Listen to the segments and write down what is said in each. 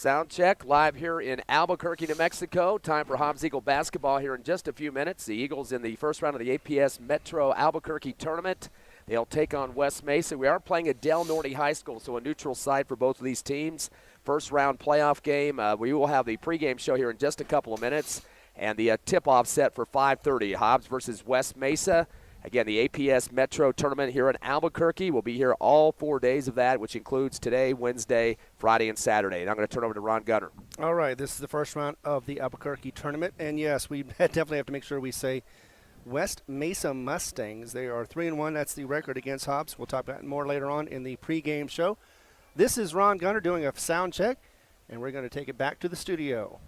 Sound check live here in Albuquerque, New Mexico. Time for Hobbs Eagle basketball here in just a few minutes. The Eagles in the first round of the APS Metro Albuquerque tournament. They'll take on West Mesa. We are playing at Del Norte High School, so a neutral site for both of these teams. First round playoff game. We will have the pregame show here in just a couple of minutes. And the tip-off set for 5:30. Hobbs versus West Mesa. Again, the APS Metro tournament here in Albuquerque. We'll be here all 4 days of that, which includes today, Wednesday, Friday, and Saturday. And I'm going to turn over to Ron Gunner. All right, this is the first round of the Albuquerque tournament. And, yes, we definitely have to make sure we say West Mesa Mustangs. They are 3-1. That's the record against Hobbs. We'll talk about it more later on in the pregame show. This is Ron Gunner doing a sound check, and we're going to take it back to the studio.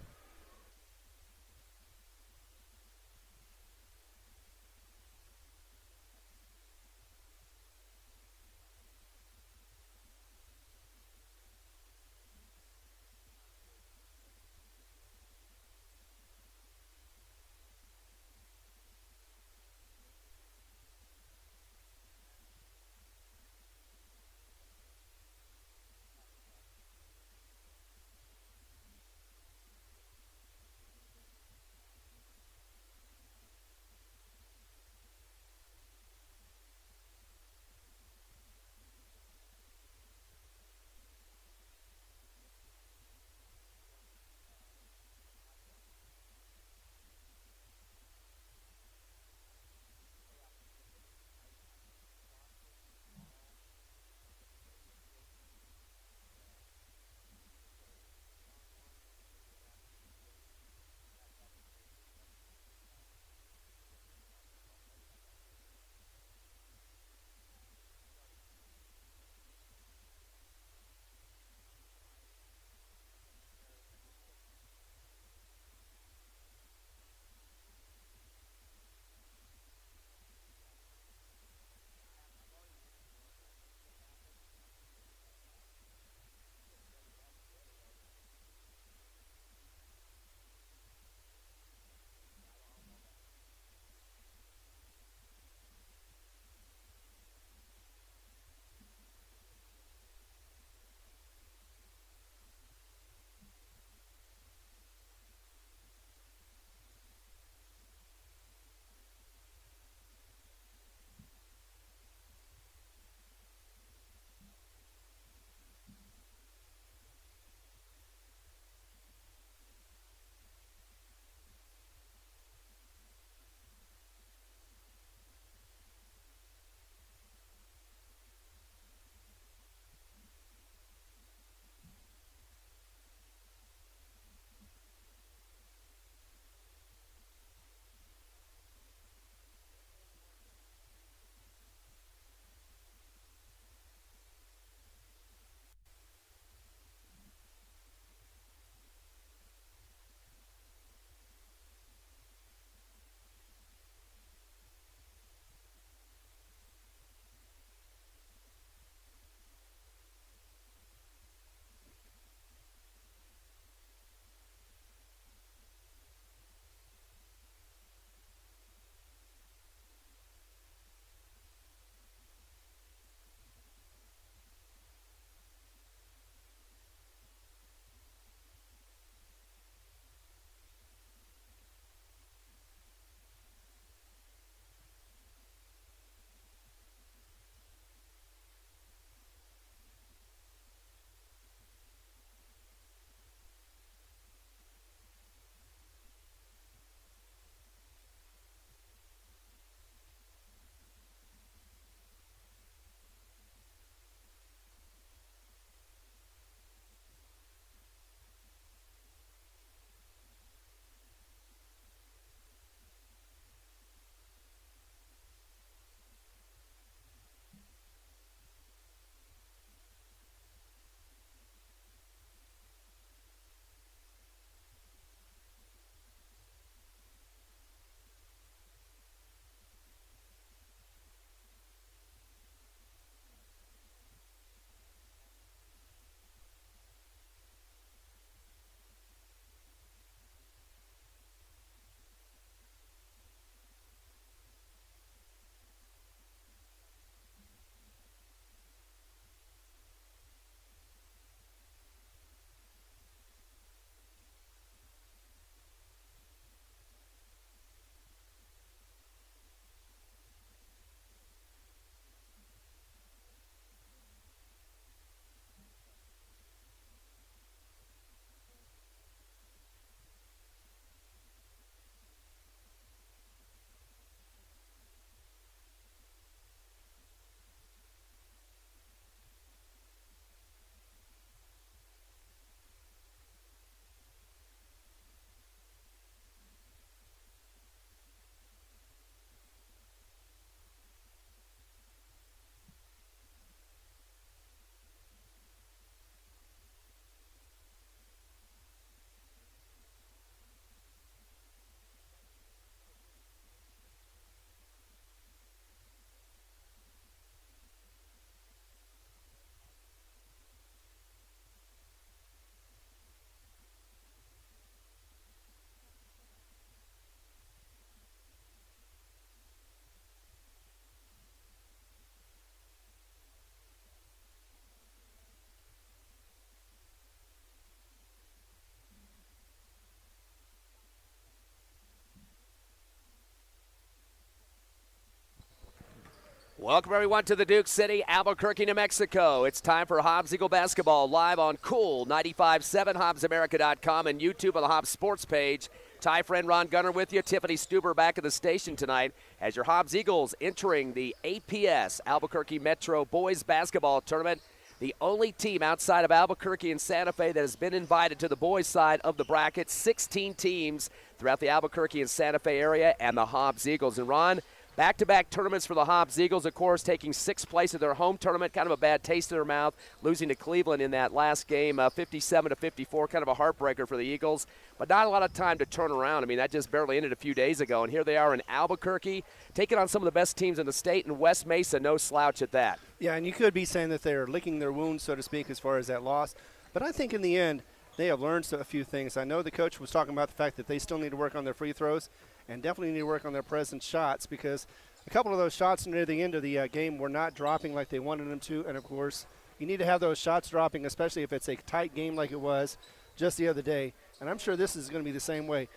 Welcome, everyone, to the Duke City, Albuquerque, New Mexico. It's time for Hobbs Eagle basketball live on Cool 95.7, HobbsAmerica.com, and YouTube on the Hobbs Sports page. Ty friend Ron Gunner with you. Tiffany Stuber back at the station tonight as your Hobbs Eagles entering the APS Albuquerque Metro Boys Basketball Tournament. The only team outside of Albuquerque and Santa Fe that has been invited to the boys' side of the bracket. 16 teams throughout the Albuquerque and Santa Fe area, and the Hobbs Eagles. And Ron, back-to-back tournaments for the Hobbs Eagles, of course, taking sixth place at their home tournament. Kind of a bad taste in their mouth, losing to Cleveland in that last game, 57-54, kind of a heartbreaker for the Eagles. But not a lot of time to turn around. I mean, that just barely ended a few days ago. And here they are in Albuquerque, taking on some of the best teams in the state, and West Mesa, no slouch at that. Yeah, and you could be saying that they're licking their wounds, so to speak, as far as that loss. But I think in the end, they have learned a few things. I know the coach was talking about the fact that they still need to work on their free throws and definitely need to work on their present shots, because a couple of those shots near the end of the game were not dropping like they wanted them to. And, of course, you need to have those shots dropping, especially if it's a tight game like it was just the other day. And I'm sure this is going to be the same way.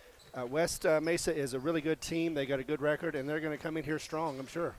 West Mesa is a really good team. They got a good record, and they're going to come in here strong, I'm sure.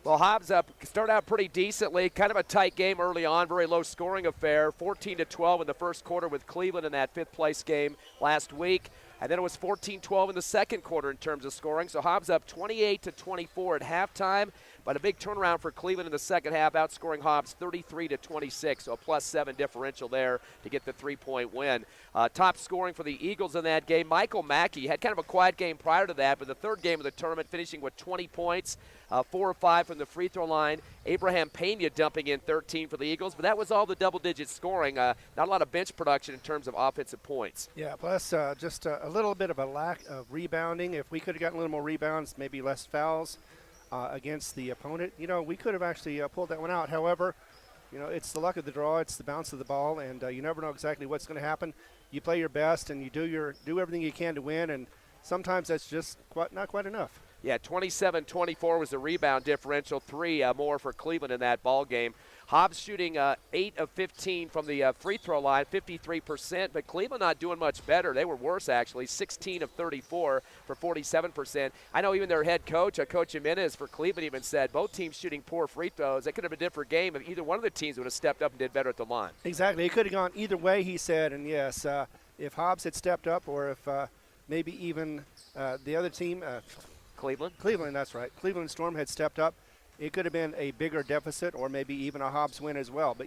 Well, Hobbs start out pretty decently. Kind of a tight game early on, very low scoring affair. 14-12 in the first quarter with Cleveland in that fifth-place game last week. And then it was 14-12 in the second quarter in terms of scoring. So Hobbs up 28-24 at halftime, but a big turnaround for Cleveland in the second half, outscoring Hobbs 33-26, so a +7 differential there to get the three-point win. Top scoring for the Eagles in that game, Michael Mackey had kind of a quiet game prior to that, but the third game of the tournament finishing with 20 points, 4 of 5 from the free throw line. Abraham Pena dumping in 13 for the Eagles, but that was all the double-digit scoring. Not a lot of bench production in terms of offensive points. Yeah, plus just a little bit of a lack of rebounding. If we could have gotten a little more rebounds, maybe less fouls against the opponent, we could have actually pulled that one out. However, it's the luck of the draw, it's the bounce of the ball, and you never know exactly what's going to happen. You play your best, and you do everything you can to win, and sometimes that's just not quite enough. Yeah, 27-24 was the rebound differential, 3 more for Cleveland in that ball game. Hobbs shooting 8 of 15 from the free throw line, 53%, but Cleveland not doing much better. They were worse, actually, 16 of 34 for 47%. I know even their head coach, Coach Jimenez for Cleveland, even said both teams shooting poor free throws. It could have been a different game if either one of the teams would have stepped up and did better at the line. Exactly. It could have gone either way, he said, and yes, if Hobbs had stepped up, or if maybe even the other team, Cleveland, that's right. Cleveland Storm had stepped up. It could have been a bigger deficit, or maybe even a Hobbs win as well. But,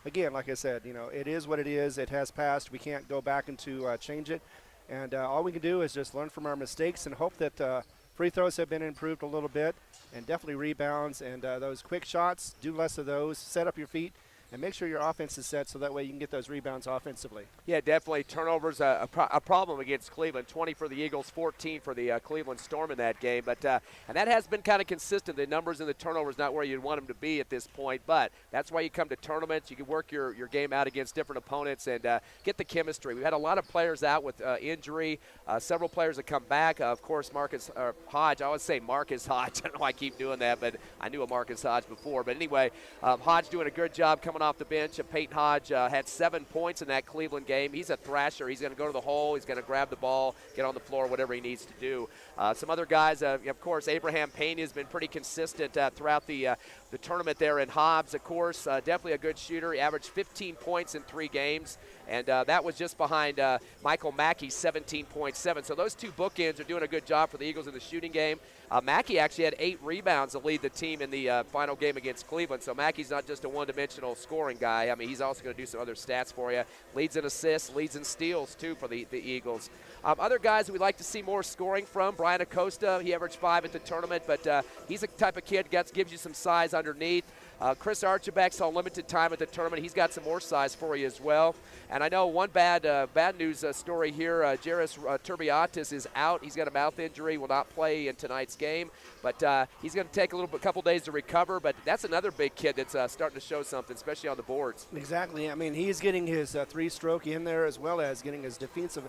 again, like I said, it is what it is. It has passed. We can't go back and change it. And all we can do is just learn from our mistakes and hope that free throws have been improved a little bit, and definitely rebounds. And those quick shots, do less of those. Set up your feet. And make sure your offense is set so that way you can get those rebounds offensively. Yeah, definitely. Turnovers a problem against Cleveland. 20 for the Eagles, 14 for the Cleveland Storm in that game. But and that has been kind of consistent. The numbers and the turnovers not where you'd want them to be at this point. But that's why you come to tournaments. You can work your game out against different opponents and get the chemistry. We've had a lot of players out with injury. Several players have come back. Of course, Marcus Hodge. I always say Marcus Hodge. I don't know why I keep doing that, but I knew a Marcus Hodge before. But anyway, Hodge doing a good job coming off the bench. Peyton Hodge had 7 points in that Cleveland game. He's a thrasher. He's going to go to the hole. He's going to grab the ball, get on the floor, whatever he needs to do. Some other guys, of course, Abraham Pena has been pretty consistent throughout the tournament there in Hobbs. Of course, definitely a good shooter. He averaged 15 points in 3 games. And that was just behind Michael Mackey's 17.7. So those two bookends are doing a good job for the Eagles in the shooting game. Mackey actually had 8 rebounds to lead the team in the final game against Cleveland. So Mackey's not just a one-dimensional scoring guy. I mean, he's also going to do some other stats for you. Leads in assists, leads in steals, too, for the Eagles. Other guys that we'd like to see more scoring from, Brian Acosta, he averaged 5 at the tournament, but he's a type of kid that gives you some size underneath. Chris Archibald saw limited time at the tournament. He's got some more size for you as well. And I know one bad news story here. Jairus Turbiatis is out. He's got a mouth injury, will not play in tonight's game. But he's going to take a couple days to recover. But that's another big kid that's starting to show something, especially on the boards. Exactly. I mean, he's getting his three-stroke in there as well as getting his defensive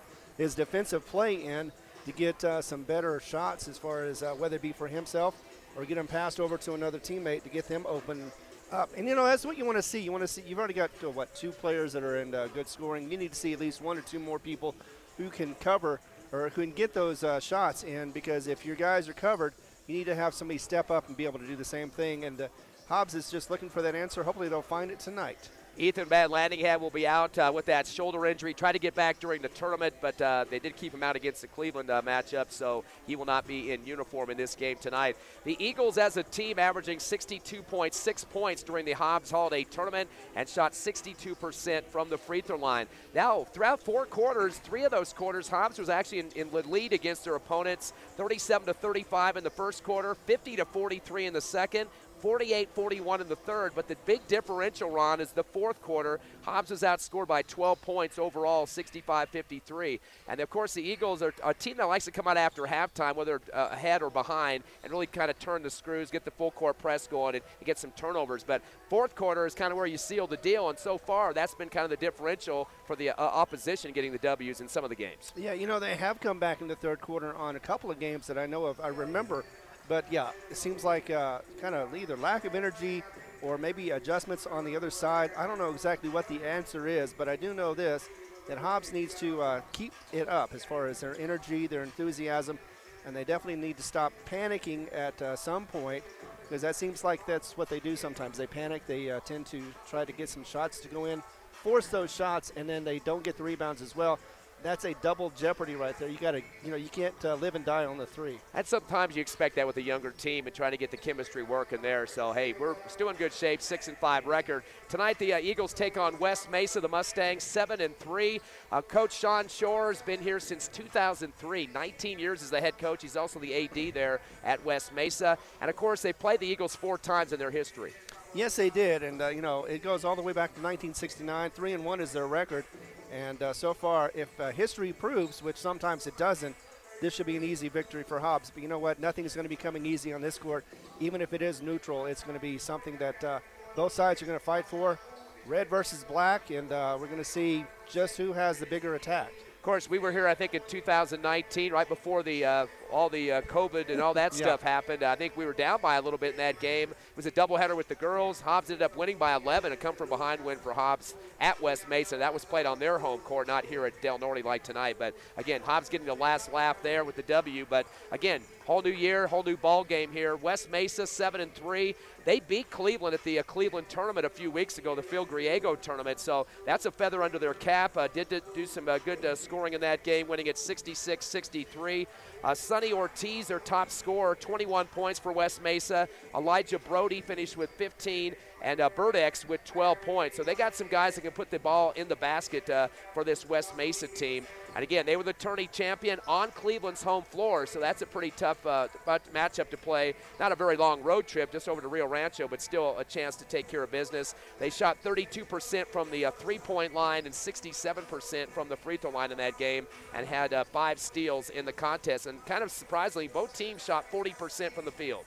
play in to get some better shots as far as whether it be for himself or get him passed over to another teammate to get them open up. And, that's what you want to see. You've already got, 2 players that are in good scoring. You need to see at least 1 or 2 more people who can cover or who can get those shots in, because if your guys are covered, you need to have somebody step up and be able to do the same thing. And Hobbs is just looking for that answer. Hopefully they'll find it tonight. Ethan Van Landingham will be out with that shoulder injury. Tried to get back during the tournament, but they did keep him out against the Cleveland matchup, so he will not be in uniform in this game tonight. The Eagles as a team averaging 62.6 points during the Hobbs Holiday Tournament and shot 62% from the free throw line. Now, throughout 4 quarters, 3 of those quarters, Hobbs was actually in the lead against their opponents, 37-35 in the first quarter, 50-43 in the second, 48-41 in the third, but the big differential, Ron, is the fourth quarter. Hobbs was outscored by 12 points overall, 65-53. And, of course, the Eagles are a team that likes to come out after halftime, whether ahead or behind, and really kind of turn the screws, get the full-court press going, and get some turnovers. But fourth quarter is kind of where you seal the deal, and so far that's been kind of the differential for the opposition getting the W's in some of the games. Yeah, they have come back in the third quarter on a couple of games that I know of. I remember. But, yeah, it seems like kind of either lack of energy or maybe adjustments on the other side. I don't know exactly what the answer is, but I do know this, that Hobbs needs to keep it up as far as their energy, their enthusiasm, and they definitely need to stop panicking at some point, because that seems like that's what they do sometimes. They panic. They tend to try to get some shots to go in, force those shots, and then they don't get the rebounds as well. That's a double jeopardy right there. You got to, you can't live and die on the three. And sometimes you expect that with a younger team and trying to get the chemistry working there. So, hey, we're still in good shape, 6-5 record. Tonight, the Eagles take on West Mesa, the Mustangs, 7-3. Coach Sean Shore has been here since 2003, 19 years as the head coach. He's also the AD there at West Mesa. And, of course, they played the Eagles 4 times in their history. Yes, they did. And, it goes all the way back to 1969. 3-1 is their record. And so far, if history proves, which sometimes it doesn't, this should be an easy victory for Hobbs. But you know what? Nothing is going to be coming easy on this court. Even if it is neutral, it's going to be something that both sides are going to fight for. Red versus black, and we're going to see just who has the bigger attack. Of course, we were here, I think, in 2019, right before the all the COVID and all that stuff happened. I think we were down by a little bit in that game. It was a doubleheader with the girls. Hobbs ended up winning by 11, a come-from-behind win for Hobbs at West Mesa. That was played on their home court, not here at Del Norte like tonight. But, again, Hobbs getting the last laugh there with the W. But, again, whole new year, whole new ball game here. West Mesa 7-3. They beat Cleveland at the Cleveland tournament a few weeks ago, the Phil Griego tournament. So that's a feather under their cap. Did do some good scoring in that game, winning at 66-63. Sonny Ortiz, their top scorer, 21 points for West Mesa. Elijah Brody finished with 15, and Burdex with 12 points. So they got some guys that can put the ball in the basket for this West Mesa team. And, again, they were the tourney champion on Cleveland's home floor, so that's a pretty tough matchup to play. Not a very long road trip, just over to Rio Rancho, but still a chance to take care of business. They shot 32% from the three-point line and 67% from the free throw line in that game and had 5 steals in the contest. And kind of surprisingly, both teams shot 40% from the field.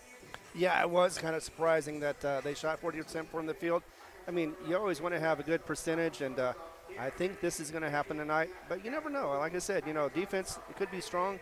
Yeah, it was kind of surprising that they shot 40% from the field. I mean, you always want to have a good percentage, and I think this is going to happen tonight. But you never know. Like I said, defense, it could be strong.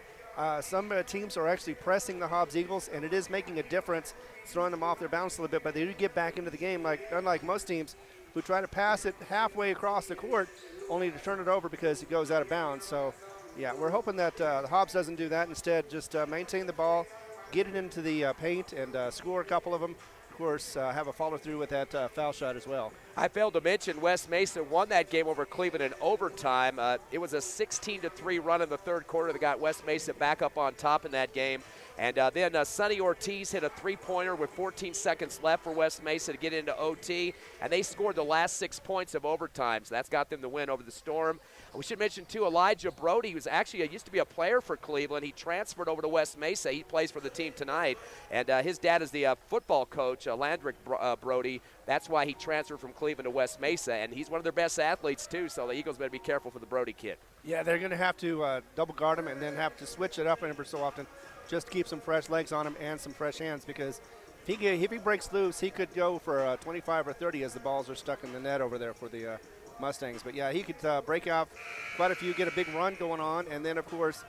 Some teams are actually pressing the Hobbs Eagles, and it is making a difference. It's throwing them off their balance a little bit, but they do get back into the game, unlike most teams who try to pass it halfway across the court only to turn it over because it goes out of bounds. So, yeah, we're hoping that the Hobbs doesn't do that. Instead, just maintain the ball, get it into the paint, and score a couple of them. Of course, have a follow-through with that foul shot as well. I failed to mention West Mesa won that game over Cleveland in overtime. It was a 16-3 run in the third quarter that got West Mesa back up on top in that game. And then Sonny Ortiz hit a three-pointer with 14 seconds left for West Mesa to get into OT, and they scored the last 6 points of overtime, so that's got them the win over the Storm. We should mention, too, Elijah Brody, who's actually used to be a player for Cleveland. He transferred over to West Mesa. He plays for the team tonight, and his dad is the football coach, Landrick Brody. That's why he transferred from Cleveland to West Mesa, and he's one of their best athletes, too, so the Eagles better be careful for the Brody kid. Yeah, they're going to have to double guard him and then have to switch it up every so often just to keep some fresh legs on him and some fresh hands, because if he breaks loose, he could go for 25 or 30 as the balls are stuck in the net over there for the Mustangs. But, yeah, he could break out quite a few, get a big run going on, and then, of course,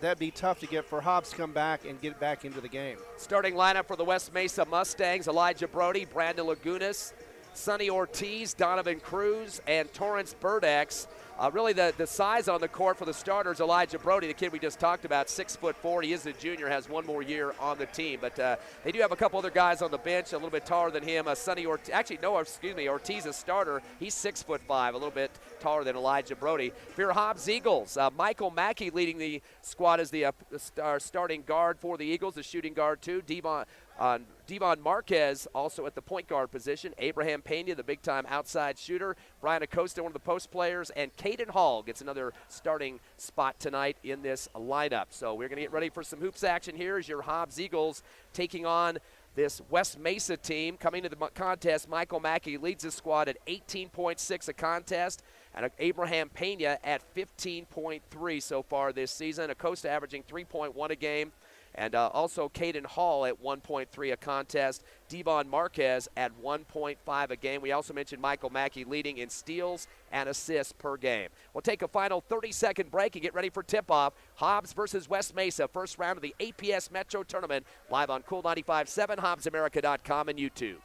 that'd be tough to get for Hobbs to come back and get back into the game. Starting lineup for the West Mesa Mustangs: Elijah Brody, Brandon Lagunas, Sonny Ortiz, Donovan Cruz, and Torrance Burdex. Really the size on the court for the starters, Elijah Brody, the kid we just talked about, 6'4". He is a junior, has one more year on the team. But they do have a couple other guys on the bench, a little bit taller than him. Ortiz, a starter. He's 6'5", a little bit taller than Elijah Brody. For your Hobbs Eagles, Michael Mackey leading the squad as the starting guard for the Eagles, the shooting guard too. Devon Marquez also at the point guard position. Abraham Pena, the big-time outside shooter. Brian Acosta, one of the post players. And Caden Hall gets another starting spot tonight in this lineup. So we're going to get ready for some hoops action here as your Hobbs Eagles taking on this West Mesa team. Coming to the contest, Michael Mackey leads his squad at 18.6 a contest, and Abraham Pena at 15.3 so far this season. Acosta averaging 3.1 a game. And also Caden Hall at 1.3 a contest. Devon Marquez at 1.5 a game. We also mentioned Michael Mackey leading in steals and assists per game. We'll take a final 30-second break and get ready for tip-off. Hobbs versus West Mesa, first round of the APS Metro Tournament, live on Cool 95.7, HobbsAmerica.com, and YouTube.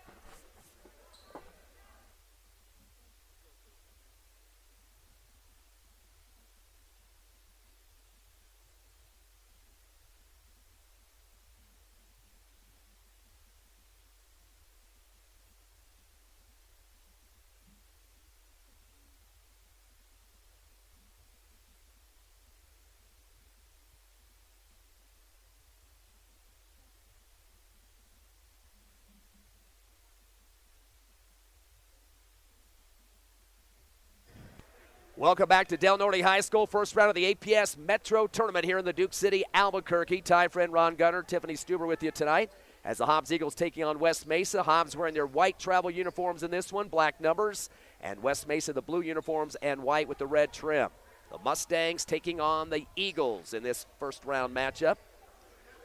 Welcome back to Del Norte High School, first round of the APS Metro Tournament here in the Duke City, Albuquerque. Ty friend Ron Gunner, Tiffany Stuber with you tonight as the Hobbs Eagles taking on West Mesa. Hobbs wearing their white travel uniforms in this one, black numbers, and West Mesa the blue uniforms and white with the red trim. The Mustangs taking on the Eagles in this first round matchup.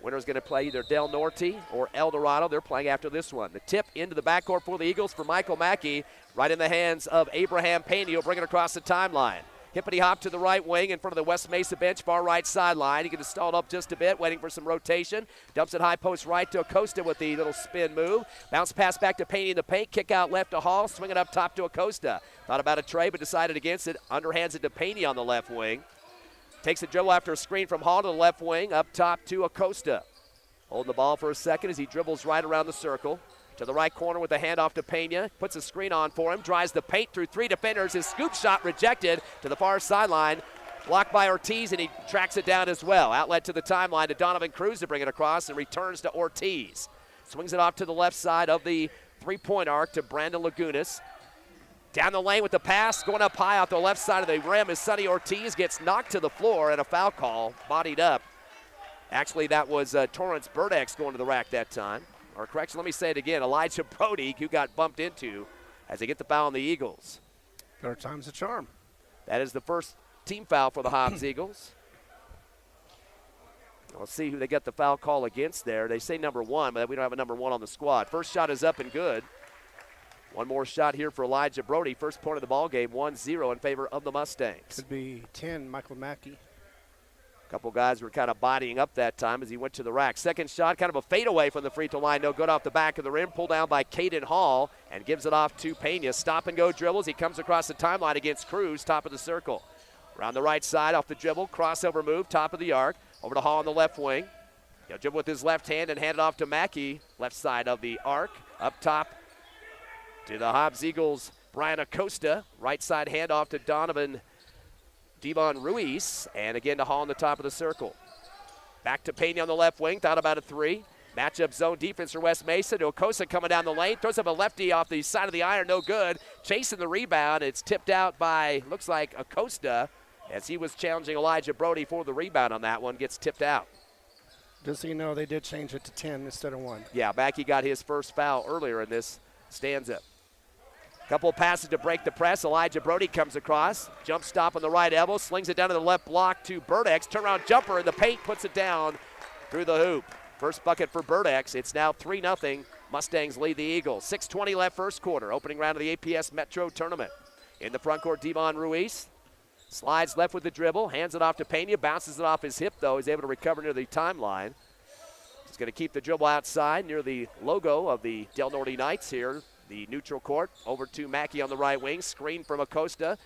Winner's going to play either Del Norte or El Dorado. They're playing after this one. The tip into the backcourt for the Eagles for Michael Mackey, right in the hands of Abraham Pena. He'll bring it across the timeline. Hippity hop to the right wing in front of the West Mesa bench, far right sideline. He can stall it up just a bit, waiting for some rotation. Dumps it high post right to Acosta with the little spin move. Bounce pass back to Pena in the paint. Kick out left to Hall. Swing it up top to Acosta. Thought about a tray, but decided against it. Underhands it to Pena on the left wing. Takes a dribble after a screen from Hall to the left wing. Up top to Acosta. Holding the ball for a second as he dribbles right around the circle. To the right corner with a handoff to Pena. Puts a screen on for him. Drives the paint through three defenders. His scoop shot rejected to the far sideline. Blocked by Ortiz, and he tracks it down as well. Outlet to the timeline to Donovan Cruz to bring it across, and returns to Ortiz. Swings it off to the left side of the three-point arc to Brandon Lagunas. Down the lane with the pass, going up high off the left side of the rim as Sonny Ortiz gets knocked to the floor, and a foul call, bodied up. Actually, that was Torrance Burdex going to the rack that time. Or correction, let me say it again, Elijah Brody, who got bumped into as they get the foul on the Eagles. Third time's a charm. That is the first team foul for the Hobbs Eagles. Let's see who they get the foul call against there. They say number one, but we don't have a number one on the squad. First shot is up and good. One more shot here for Elijah Brody. First point of the ball game, 1-0 in favor of the Mustangs. Could be 10, Michael Mackey. Couple guys were kind of bodying up that time as he went to the rack. Second shot, kind of a fadeaway from the free throw line. No good off the back of the rim. Pulled down by Caden Hall and gives it off to Pena. Stop and go dribbles. He comes across the timeline against Cruz, top of the circle. Around the right side off the dribble. Crossover move, top of the arc. Over to Hall on the left wing. He'll dribble with his left hand and hand it off to Mackey. Left side of the arc. Up top to the Hobbs Eagles, Brian Acosta. Right side handoff to Devon Ruiz, and again to Hall on the top of the circle. Back to Pena on the left wing, thought about a three. Matchup zone defense for West Mesa to Acosta coming down the lane. Throws up a lefty off the side of the iron, no good. Chasing the rebound, it's tipped out by, looks like Acosta, as he was challenging Elijah Brody for the rebound on that one, gets tipped out. Just so you know, they did change it to 10 instead of 1. Yeah, Mackey got his first foul earlier in this stanza. Couple of passes to break the press. Elijah Brody comes across. Jump stop on the right elbow. Slings it down to the left block to Burdex. Turnaround jumper in the paint. Puts it down through the hoop. First bucket for Burdex. It's now 3-0. Mustangs lead the Eagles. 6:20 left first quarter. Opening round of the APS Metro Tournament. In the front court, Devon Ruiz. Slides left with the dribble. Hands it off to Pena. Bounces it off his hip, though. He's able to recover near the timeline. He's going to keep the dribble outside near the logo of the Del Norte Knights here. The neutral court. Over to Mackey on the right wing. Screen from Acosta.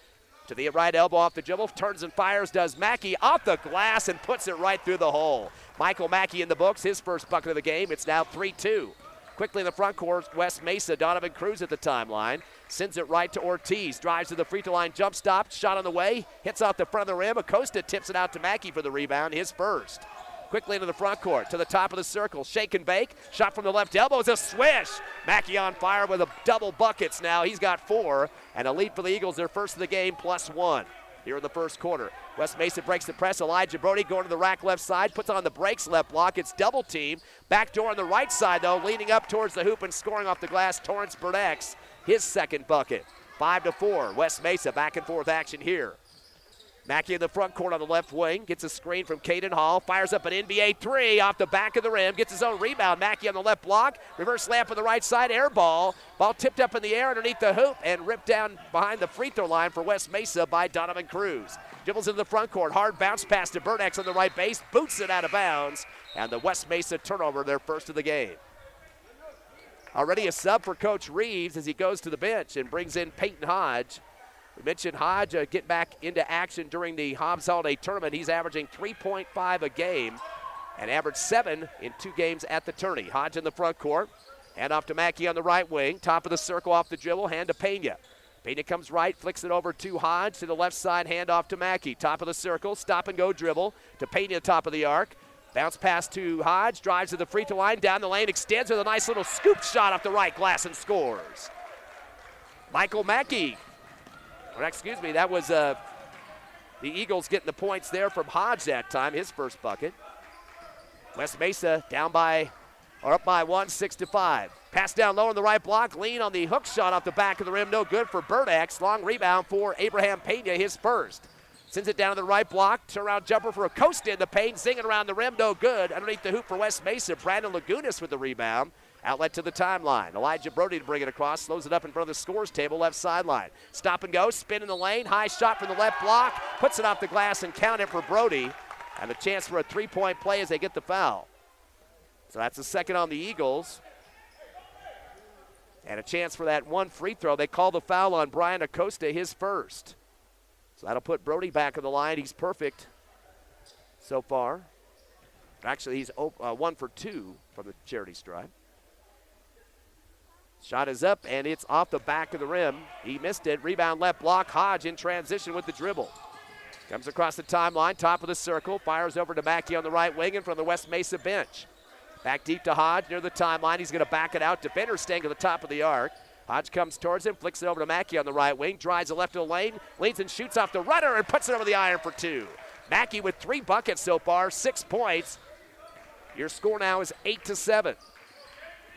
To the right elbow off the dribble, turns and fires, does Mackey off the glass and puts it right through the hole. Michael Mackey in the books, his first bucket of the game. It's now 3-2. Quickly in the front court, West Mesa, Donovan Cruz at the timeline. Sends it right to Ortiz, drives to the free throw line, jump stop, shot on the way, hits off the front of the rim. Acosta tips it out to Mackey for the rebound, his first. Quickly into the front court, to the top of the circle, shake and bake, shot from the left elbow is a swish. Mackey on fire with a double buckets now. He's got 4, and a lead for the Eagles, their first of the game, +1 here in the first quarter. West Mesa breaks the press. Elijah Brody going to the rack left side, puts on the brakes left block. It's double team. Back door on the right side, though, leaning up towards the hoop and scoring off the glass, Torrance Burdex, his second bucket. 5-4, West Mesa back and forth action here. Mackey in the front court on the left wing, gets a screen from Caden Hall, fires up an NBA 3 off the back of the rim, gets his own rebound. Mackey on the left block, reverse layup on the right side, air ball. Ball tipped up in the air underneath the hoop and ripped down behind the free throw line for West Mesa by Donovan Cruz. Dribbles into the front court, hard bounce pass to Burdex on the right base, boots it out of bounds, and the West Mesa turnover, their first of the game. Already a sub for Coach Reeves as he goes to the bench and brings in Peyton Hodge. We mentioned Hodge getting back into action during the Hobbs Holiday Tournament. He's averaging 3.5 a game and averaged 7 in 2 games at the tourney. Hodge in the front court. Hand off to Mackey on the right wing. Top of the circle off the dribble. Hand to Pena. Pena comes right, flicks it over to Hodge. To the left side, hand off to Mackey. Top of the circle, stop and go dribble. To Pena, top of the arc. Bounce pass to Hodge. Drives to the free throw line. Down the lane, extends with a nice little scoop shot off the right glass and scores. Michael Mackey. Excuse me, that was the Eagles getting the points there from Hodge that time, his first bucket. West Mesa up by 1, 6-5. Pass down low on the right block, lean on the hook shot off the back of the rim, no good for Burdex. Long rebound for Abraham Pena, his first. Sends it down to the right block, turnaround jumper for Acosta in the paint, zinging around the rim, no good. Underneath the hoop for West Mesa, Brandon Lagunas with the rebound. Outlet to the timeline. Elijah Brody to bring it across. Slows it up in front of the scores table, left sideline. Stop and go, spin in the lane. High shot from the left block. Puts it off the glass and count it for Brody. And a chance for a 3-point play as they get the foul. So that's the second on the Eagles. And a chance for that one free throw. They call the foul on Brian Acosta, his first. So that'll put Brody back on the line. He's perfect so far. Actually, he's 1 for 2 from the charity stripe. Shot is up, and it's off the back of the rim. He missed it. Rebound left block. Hodge in transition with the dribble. Comes across the timeline, top of the circle. Fires over to Mackey on the right wing and from the West Mesa bench. Back deep to Hodge near the timeline. He's going to back it out. Defender staying to the top of the arc. Hodge comes towards him, flicks it over to Mackey on the right wing. Drives the left of the lane, leads and shoots off the runner and puts it over the iron for 2. Mackey with 3 buckets so far, 6 points. Your score now is 8-7.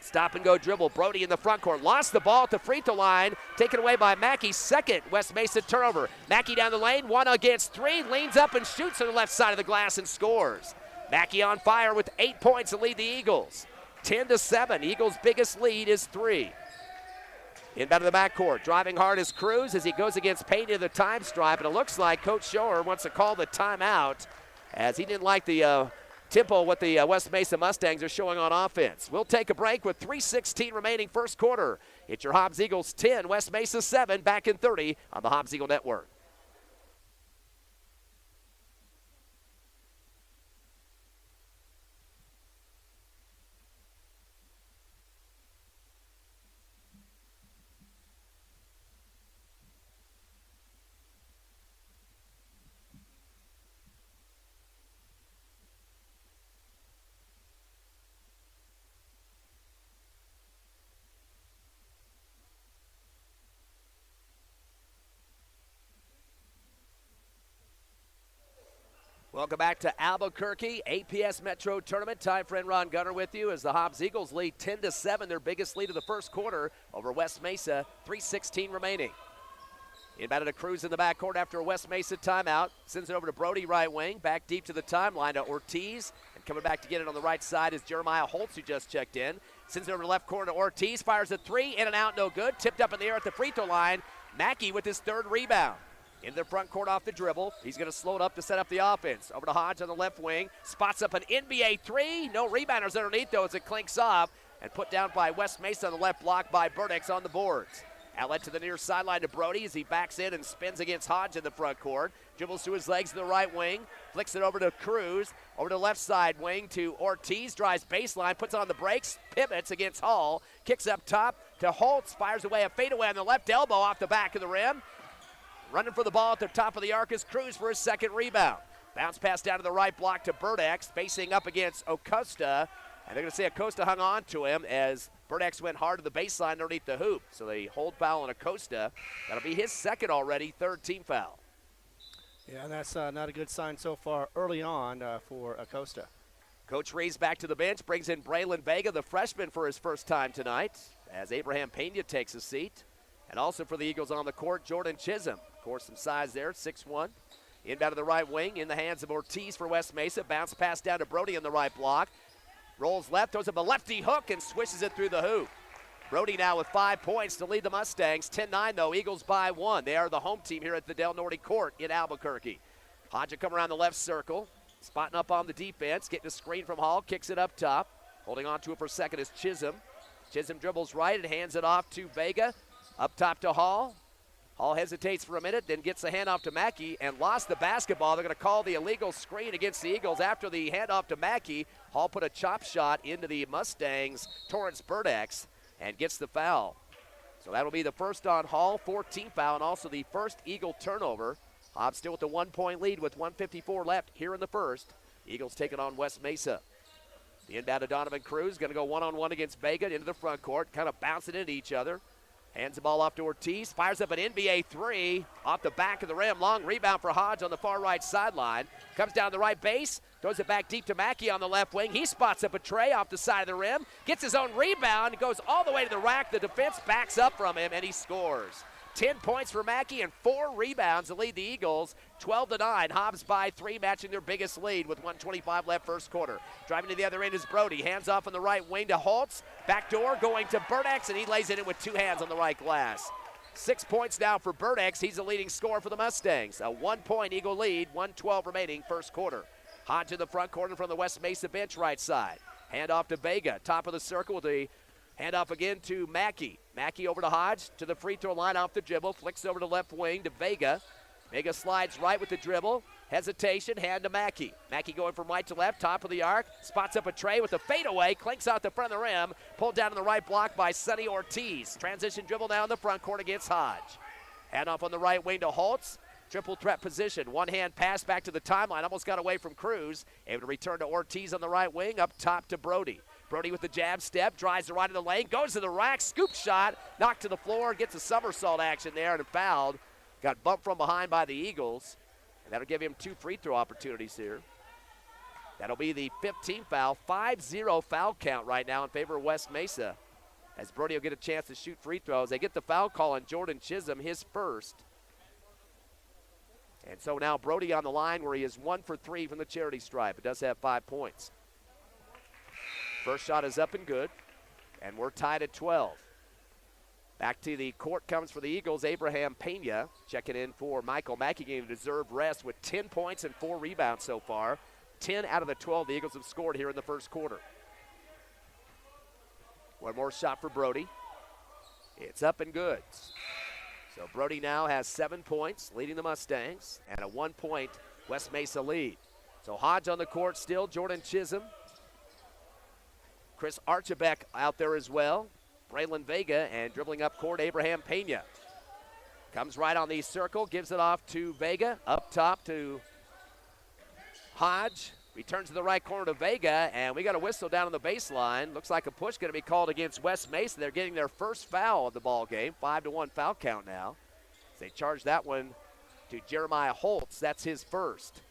Stop and go dribble. Brody in the front court. Lost the ball at the free throw line. Taken away by Mackey. Second West Mesa turnover. Mackey down the lane. 1 against 3. Leans up and shoots on the left side of the glass and scores. Mackey on fire with 8 points to lead the Eagles. 10-7. Eagles' biggest lead is 3. Inbound to the backcourt. Driving hard is Cruz as he goes against Payne in the time stripe. And it looks like Coach Shore wants to call the timeout as he didn't like the tempo what the West Mesa Mustangs are showing on offense. We'll take a break with 3:16 remaining first quarter. It's your Hobbs Eagles 10, West Mesa 7, back in 30 on the Hobbs Eagle Network. Welcome back to Albuquerque, APS Metro Tournament. Ty friend Ron Gunner with you as the Hobbs Eagles lead 10-7, their biggest lead of the first quarter over West Mesa, 3:16 remaining. Inbound to Cruz in the backcourt after a West Mesa timeout. Sends it over to Brody right wing, back deep to the timeline to Ortiz. And coming back to get it on the right side is Jeremiah Holtz, who just checked in. Sends it over to left corner to Ortiz, fires a 3, in and out, no good. Tipped up in the air at the free throw line. Mackey with his 3rd rebound. In the front court off the dribble. He's going to slow it up to set up the offense. Over to Hodge on the left wing. Spots up an NBA 3. No rebounders underneath, though, as it clinks off. And put down by West Mesa on the left block by Burdex on the boards. Outlet to the near sideline to Brody as he backs in and spins against Hodge in the front court. Dribbles to his legs to the right wing. Flicks it over to Cruz. Over to the left side wing to Ortiz. Drives baseline. Puts on the brakes. Pivots against Hall. Kicks up top to Holtz. Fires away a fadeaway on the left elbow off the back of the rim. Running for the ball at the top of the arc is Cruz for his second rebound. Bounce pass down to the right block to Burdex. Facing up against Acosta. And they're going to say Acosta hung on to him as Burdex went hard to the baseline underneath the hoop. So they hold foul on Acosta. That'll be his second already, third team foul. Yeah, and that's not a good sign so far early on for Acosta. Coach Reeves back to the bench, brings in Braylon Vega, the freshman, for his first time tonight, as Abraham Pena takes a seat. And also for the Eagles on the court, Jordan Chisholm. Of course, some size there, 6'1". Inbound to the right wing, in the hands of Ortiz for West Mesa. Bounce pass down to Brody in the right block. Rolls left, throws up a lefty hook and swishes it through the hoop. Brody now with 5 points to lead the Mustangs. 10-9 though, Eagles by 1. They are the home team here at the Del Norte Court in Albuquerque. Hodge come around the left circle, spotting up on the defense, getting a screen from Hall, kicks it up top. Holding on to it for a second is Chisholm. Chisholm dribbles right and hands it off to Vega. Up top to Hall. Hall hesitates for a minute, then gets the handoff to Mackey and lost the basketball. They're going to call the illegal screen against the Eagles after the handoff to Mackey. Hall put a chop shot into the Mustangs' Torrance Burdex and gets the foul. So that'll be the first on Hall, 14th foul, and also the first Eagle turnover. Hobbs still with the 1-point lead with 1:54 left here in the first. Eagles taking on West Mesa. The inbound to Donovan Cruz, going to go one-on-one against Vega into the front court, kind of bouncing into each other. Hands the ball off to Ortiz, fires up an NBA three off the back of the rim. Long rebound for Hodge on the far right sideline. Comes down the right base, throws it back deep to Mackey on the left wing. He spots up a tray off the side of the rim, gets his own rebound, goes all the way to the rack. The defense backs up from him, and he scores. 10 points for Mackey and 4 rebounds to lead the Eagles, 12-9. Hobbs by 3, matching their biggest lead with 1:25 left first quarter. Driving to the other end is Brody. Hands off on the right wing to Holtz. Backdoor going to Burdex, and he lays it in with 2 hands on the right glass. 6 points now for Burdex. He's the leading scorer for the Mustangs. A 1-point Eagle lead, 1:12 remaining first quarter. Hodge in the front corner from the West Mesa bench right side. Hand off to Vega. Top of the circle with the handoff again to Mackey. Mackey over to Hodge to the free throw line off the dribble. Flicks over to left wing to Vega. Vega slides right with the dribble. Hesitation, hand to Mackey. Mackey going from right to left, top of the arc. Spots up a tray with a fadeaway. Clinks out the front of the rim. Pulled down on the right block by Sonny Ortiz. Transition dribble now in the front court against Hodge. Handoff on the right wing to Holtz. Triple threat position. One hand pass back to the timeline. Almost got away from Cruz. Able to return to Ortiz on the right wing. Up top to Brody. Brody with the jab step, drives the right of the lane, goes to the rack, scoop shot, knocked to the floor, gets a somersault action there and fouled. Got bumped from behind by the Eagles, and that'll give him 2 free throw opportunities here. That'll be the 15th foul, 5-0 foul count right now in favor of West Mesa, as Brody will get a chance to shoot free throws. They get the foul call on Jordan Chisholm, his first. And so now Brody on the line where he is 1 for 3 from the charity stripe. It does have 5 points. First shot is up and good, and we're tied at 12. Back to the court comes for the Eagles, Abraham Pena, checking in for Michael Mackey, getting a deserved rest with 10 points and 4 rebounds so far. 10 out of the 12 the Eagles have scored here in the first quarter. One more shot for Brody. It's up and good. So Brody now has 7 points, leading the Mustangs, and a 1-point West Mesa lead. So Hodge on the court still, Jordan Chisholm. Chris Archibek out there as well. Braylon Vega, and dribbling up court, Abraham Pena. Comes right on the circle, gives it off to Vega. Up top to Hodge. Returns to the right corner to Vega, and we got a whistle down on the baseline. Looks like a push going to be called against West Mesa. They're getting their first foul of the ball game. 5-1 foul count now. They charge that one to Jeremiah Holtz. That's his first.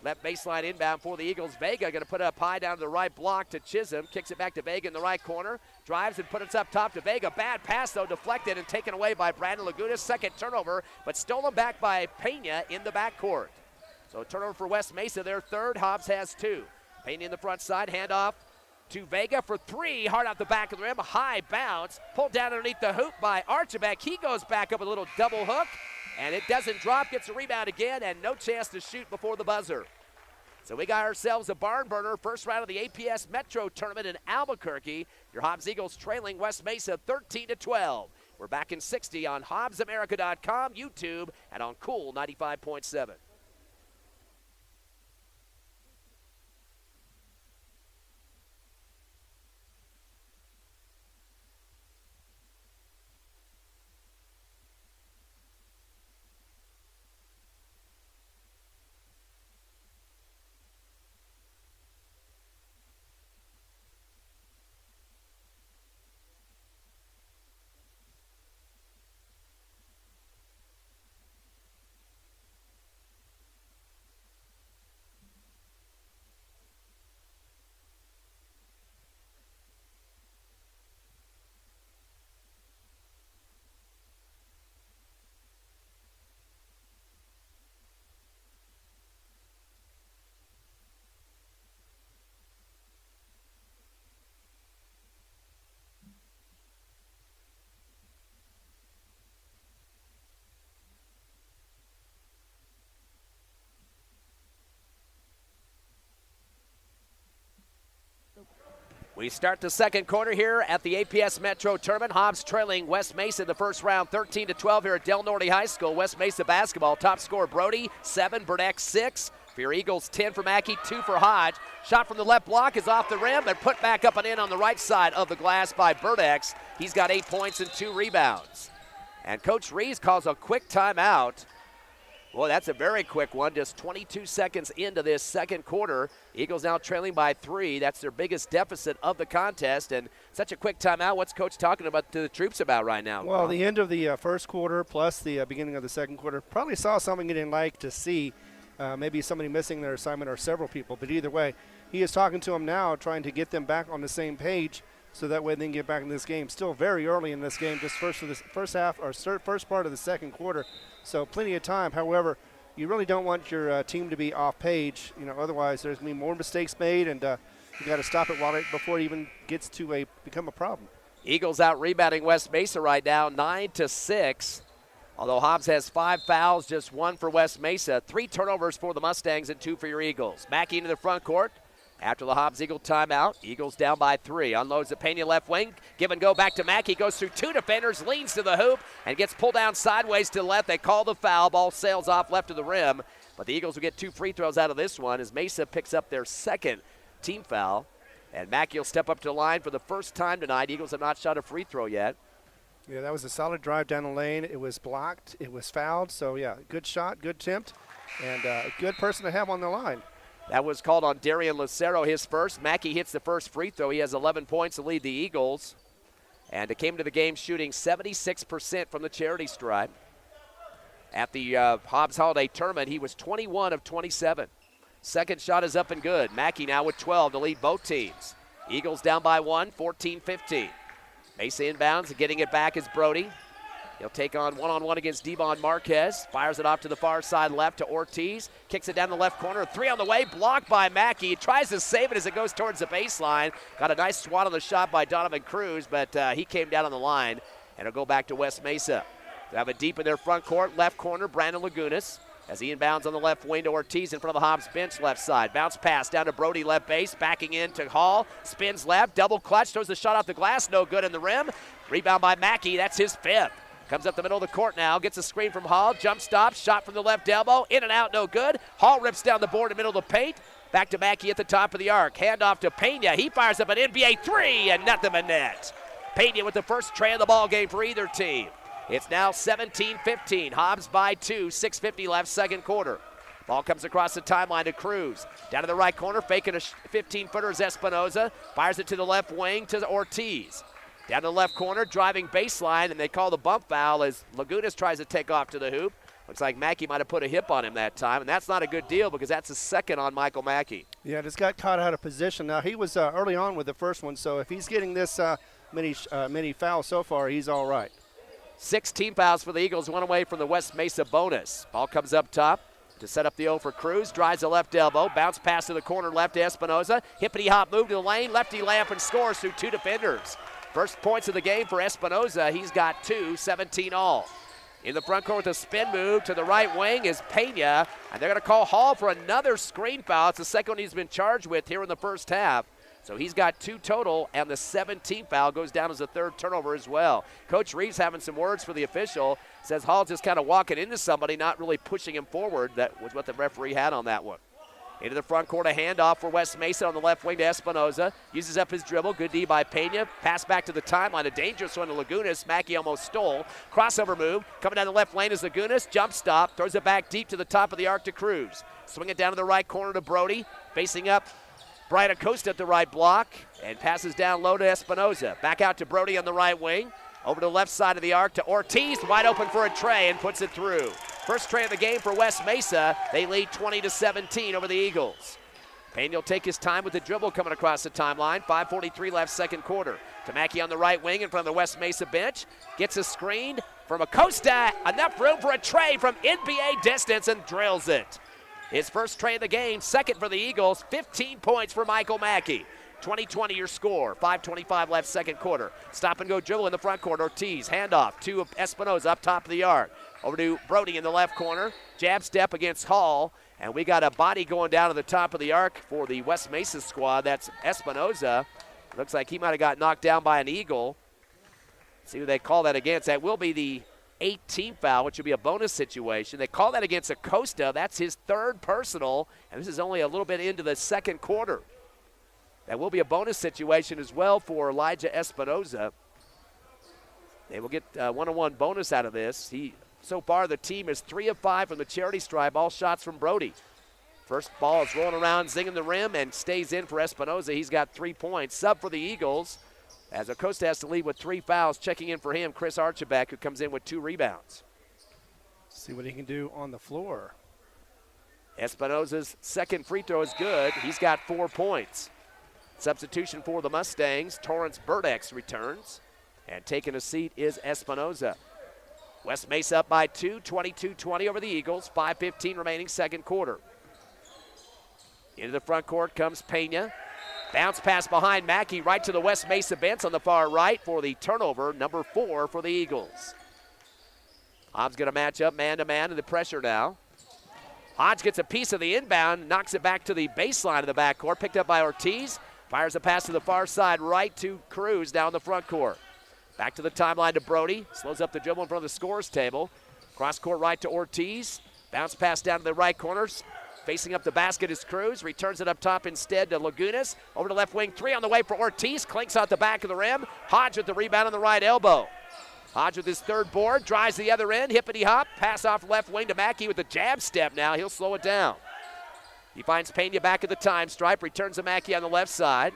Left baseline inbound for the Eagles. Vega going to put it up high down to the right block to Chisholm. Kicks it back to Vega in the right corner. Drives and puts it up top to Vega. Bad pass, though, deflected and taken away by Brandon Laguna. Second turnover, but stolen back by Pena in the backcourt. So turnover for West Mesa, their third. Hobbs has 2. Pena in the front side. Handoff to Vega for 3. Hard out the back of the rim. High bounce. Pulled down underneath the hoop by Archibek. He goes back up with a little double hook. And it doesn't drop, gets a rebound again, and no chance to shoot before the buzzer. So we got ourselves a barn burner, first round of the APS Metro tournament in Albuquerque. Your Hobbs Eagles trailing West Mesa 13-12. We're back in 60 on HobbsAmerica.com, YouTube, and on Cool 95.7. We start the second quarter here at the APS Metro Tournament. Hobbs trailing West Mesa in the first round 13-12 here at Del Norte High School. West Mesa basketball. Top scorer Brody, 7. Burdeck, 6. For your Eagles, 10 for Mackey, 2 for Hodge. Shot from the left block is off the rim and put back up and in on the right side of the glass by Burdeck. He's got 8 points and 2 rebounds. And Coach Rees calls a quick timeout. Well, that's a very quick one, just 22 seconds into this second quarter. Eagles now trailing by 3. That's their biggest deficit of the contest, and such a quick timeout. What's Coach talking about to the troops about right now? Well, the end of the first quarter plus the beginning of the second quarter probably saw something he didn't like to see, maybe somebody missing their assignment or several people. But either way, he is talking to them now, trying to get them back on the same page so that way they can get back in this game. Still very early in this game, just first half or first part of the second quarter, so plenty of time. However, you really don't want your team to be off page. Otherwise there's going to be more mistakes made, and you got to stop it before it even gets to become a problem. Eagles out rebounding West Mesa right now, 9-6. Although Hobbs has 5 fouls, just 1 for West Mesa. 3 turnovers for the Mustangs and 2 for your Eagles. Mackey into the front court. After the Hobbs-Eagle timeout, Eagles down by 3. Unloads the Pena left wing. Give and go back to Mackey. Goes through 2 defenders, leans to the hoop, and gets pulled down sideways to the left. They call the foul. Ball sails off left of the rim. But the Eagles will get 2 free throws out of this one as Mesa picks up their second team foul. And Mackey will step up to the line for the first time tonight. Eagles have not shot a free throw yet. Yeah, that was a solid drive down the lane. It was blocked. It was fouled. So, yeah, good shot, good attempt, and a good person to have on the line. That was called on Darian Lucero, his first. Mackey hits the first free throw. He has 11 points to lead the Eagles. And it came to the game shooting 76% from the charity stripe. At the Hobbs Holiday Tournament, he was 21 of 27. Second shot is up and good. Mackey now with 12 to lead both teams. Eagles down by 1, 14-15. Mesa inbounds, and getting it back is Brody. He'll take on one-on-one against Devon Marquez. Fires it off to the far side left to Ortiz. Kicks it down the left corner. 3 on the way. Blocked by Mackey. He tries to save it as it goes towards the baseline. Got a nice swat on the shot by Donovan Cruz, but he came down on the line. And it'll go back to West Mesa. They have it deep in their front court. Left corner, Brandon Lagunas. As he inbounds on the left wing to Ortiz in front of the Hobbs bench left side. Bounce pass down to Brody left base. Backing in to Hall. Spins left. Double clutch. Throws the shot off the glass. No good in the rim. Rebound by Mackey. That's his 5th. Comes up the middle of the court now, gets a screen from Hall, jump stop, shot from the left elbow, in and out, no good. Hall rips down the board in the middle of the paint. Back to Mackey at the top of the arc. Hand off to Pena. He fires up an NBA 3 and nothing but net. Pena with the first tray of the ball game for either team. It's now 17-15. Hobbs by 2, 6:50 left, second quarter. Ball comes across the timeline to Cruz. Down to the right corner, faking a 15-footer is Espinoza. Fires it to the left wing to Ortiz. Down to the left corner, driving baseline, and they call the bump foul as Lagunas tries to take off to the hoop. Looks like Mackey might have put a hip on him that time, and that's not a good deal because that's a second on Michael Mackey. Yeah, just got caught out of position. Now, he was early on with the first one, so if he's getting this many fouls so far, he's all right. 16 fouls for the Eagles, 1 away from the West Mesa bonus. Ball comes up top to set up the 0 for Cruz. Drives the left elbow, bounce pass to the corner left to Espinoza. Hippity-hop move to the lane, lefty layup and scores through 2 defenders. First points of the game for Espinoza. He's got 2, 17 all. In the front court with a spin move to the right wing is Pena, and they're going to call Hall for another screen foul. It's the second one he's been charged with here in the first half. So he's got 2 total, and the 17th foul goes down as a 3rd turnover as well. Coach Reeves having some words for the official. Says Hall's just kind of walking into somebody, not really pushing him forward. That was what the referee had on that one. Into the front court, a handoff for West Mesa on the left wing to Espinoza. Uses up his dribble. Good D by Pena. Pass back to the timeline. A dangerous one to Lagunas. Mackey almost stole. Crossover move. Coming down the left lane is Lagunas. Jump stop. Throws it back deep to the top of the arc to Cruz. Swing it down to the right corner to Brody. Facing up Brian Acosta at the right block. And passes down low to Espinoza. Back out to Brody on the right wing. Over to the left side of the arc to Ortiz. Wide open for a tray and puts it through. First tray of the game for West Mesa. They lead 20-17 over the Eagles. Payne will take his time with the dribble coming across the timeline. 5:43 left, second quarter. Tamaki on the right wing in front of the West Mesa bench. Gets a screen from Acosta. Enough room for a tray from NBA distance and drills it. His first tray of the game, second for the Eagles. 15 points for Michael Mackey. 20-20 your score. 5:25 left, second quarter. Stop and go dribble in the front court. Ortiz, handoff to Espinoza up top of the arc. Over to Brody in the left corner. Jab step against Hall. And we got a body going down to the top of the arc for the West Mesa squad. That's Espinoza. Looks like he might have got knocked down by an Eagle. See who they call that against. That will be the 18th foul, which will be a bonus situation. They call that against Acosta. That's his 3rd personal. And this is only a little bit into the second quarter. That will be a bonus situation as well for Elijah Espinoza. They will get a one-on-one bonus out of this. So far, the team is 3 of 5 from the charity stripe, all shots from Brody. First ball is rolling around, zinging the rim, and stays in for Espinoza. He's got 3 points. Sub for the Eagles, as Acosta has to lead with 3 fouls. Checking in for him, Chris Archibek, who comes in with 2 rebounds. See what he can do on the floor. Espinoza's second free throw is good. He's got 4 points. Substitution for the Mustangs, Torrance Burdex returns. And taking a seat is Espinoza. West Mesa up by 2, 22-20 over the Eagles. 5:15 remaining, second quarter. Into the front court comes Pena. Bounce pass behind Mackey right to the West Mesa bench on the far right for the turnover, number 4 for the Eagles. Hobbs going to match up man-to-man in the pressure now. Hodge gets a piece of the inbound, knocks it back to the baseline of the backcourt, picked up by Ortiz. Fires a pass to the far side right to Cruz down the front court. Back to the timeline to Brody. Slows up the dribble in front of the scorer's table. Cross court right to Ortiz. Bounce pass down to the right corners. Facing up the basket is Cruz. Returns it up top instead to Lagunas. Over to left wing 3 on the way for Ortiz. Clinks out the back of the rim. Hodge with the rebound on the right elbow. Hodge with his 3rd board. Drives the other end. Hippity hop. Pass off left wing to Mackey with the jab step now. He'll slow it down. He finds Pena back at the time stripe. Returns to Mackey on the left side.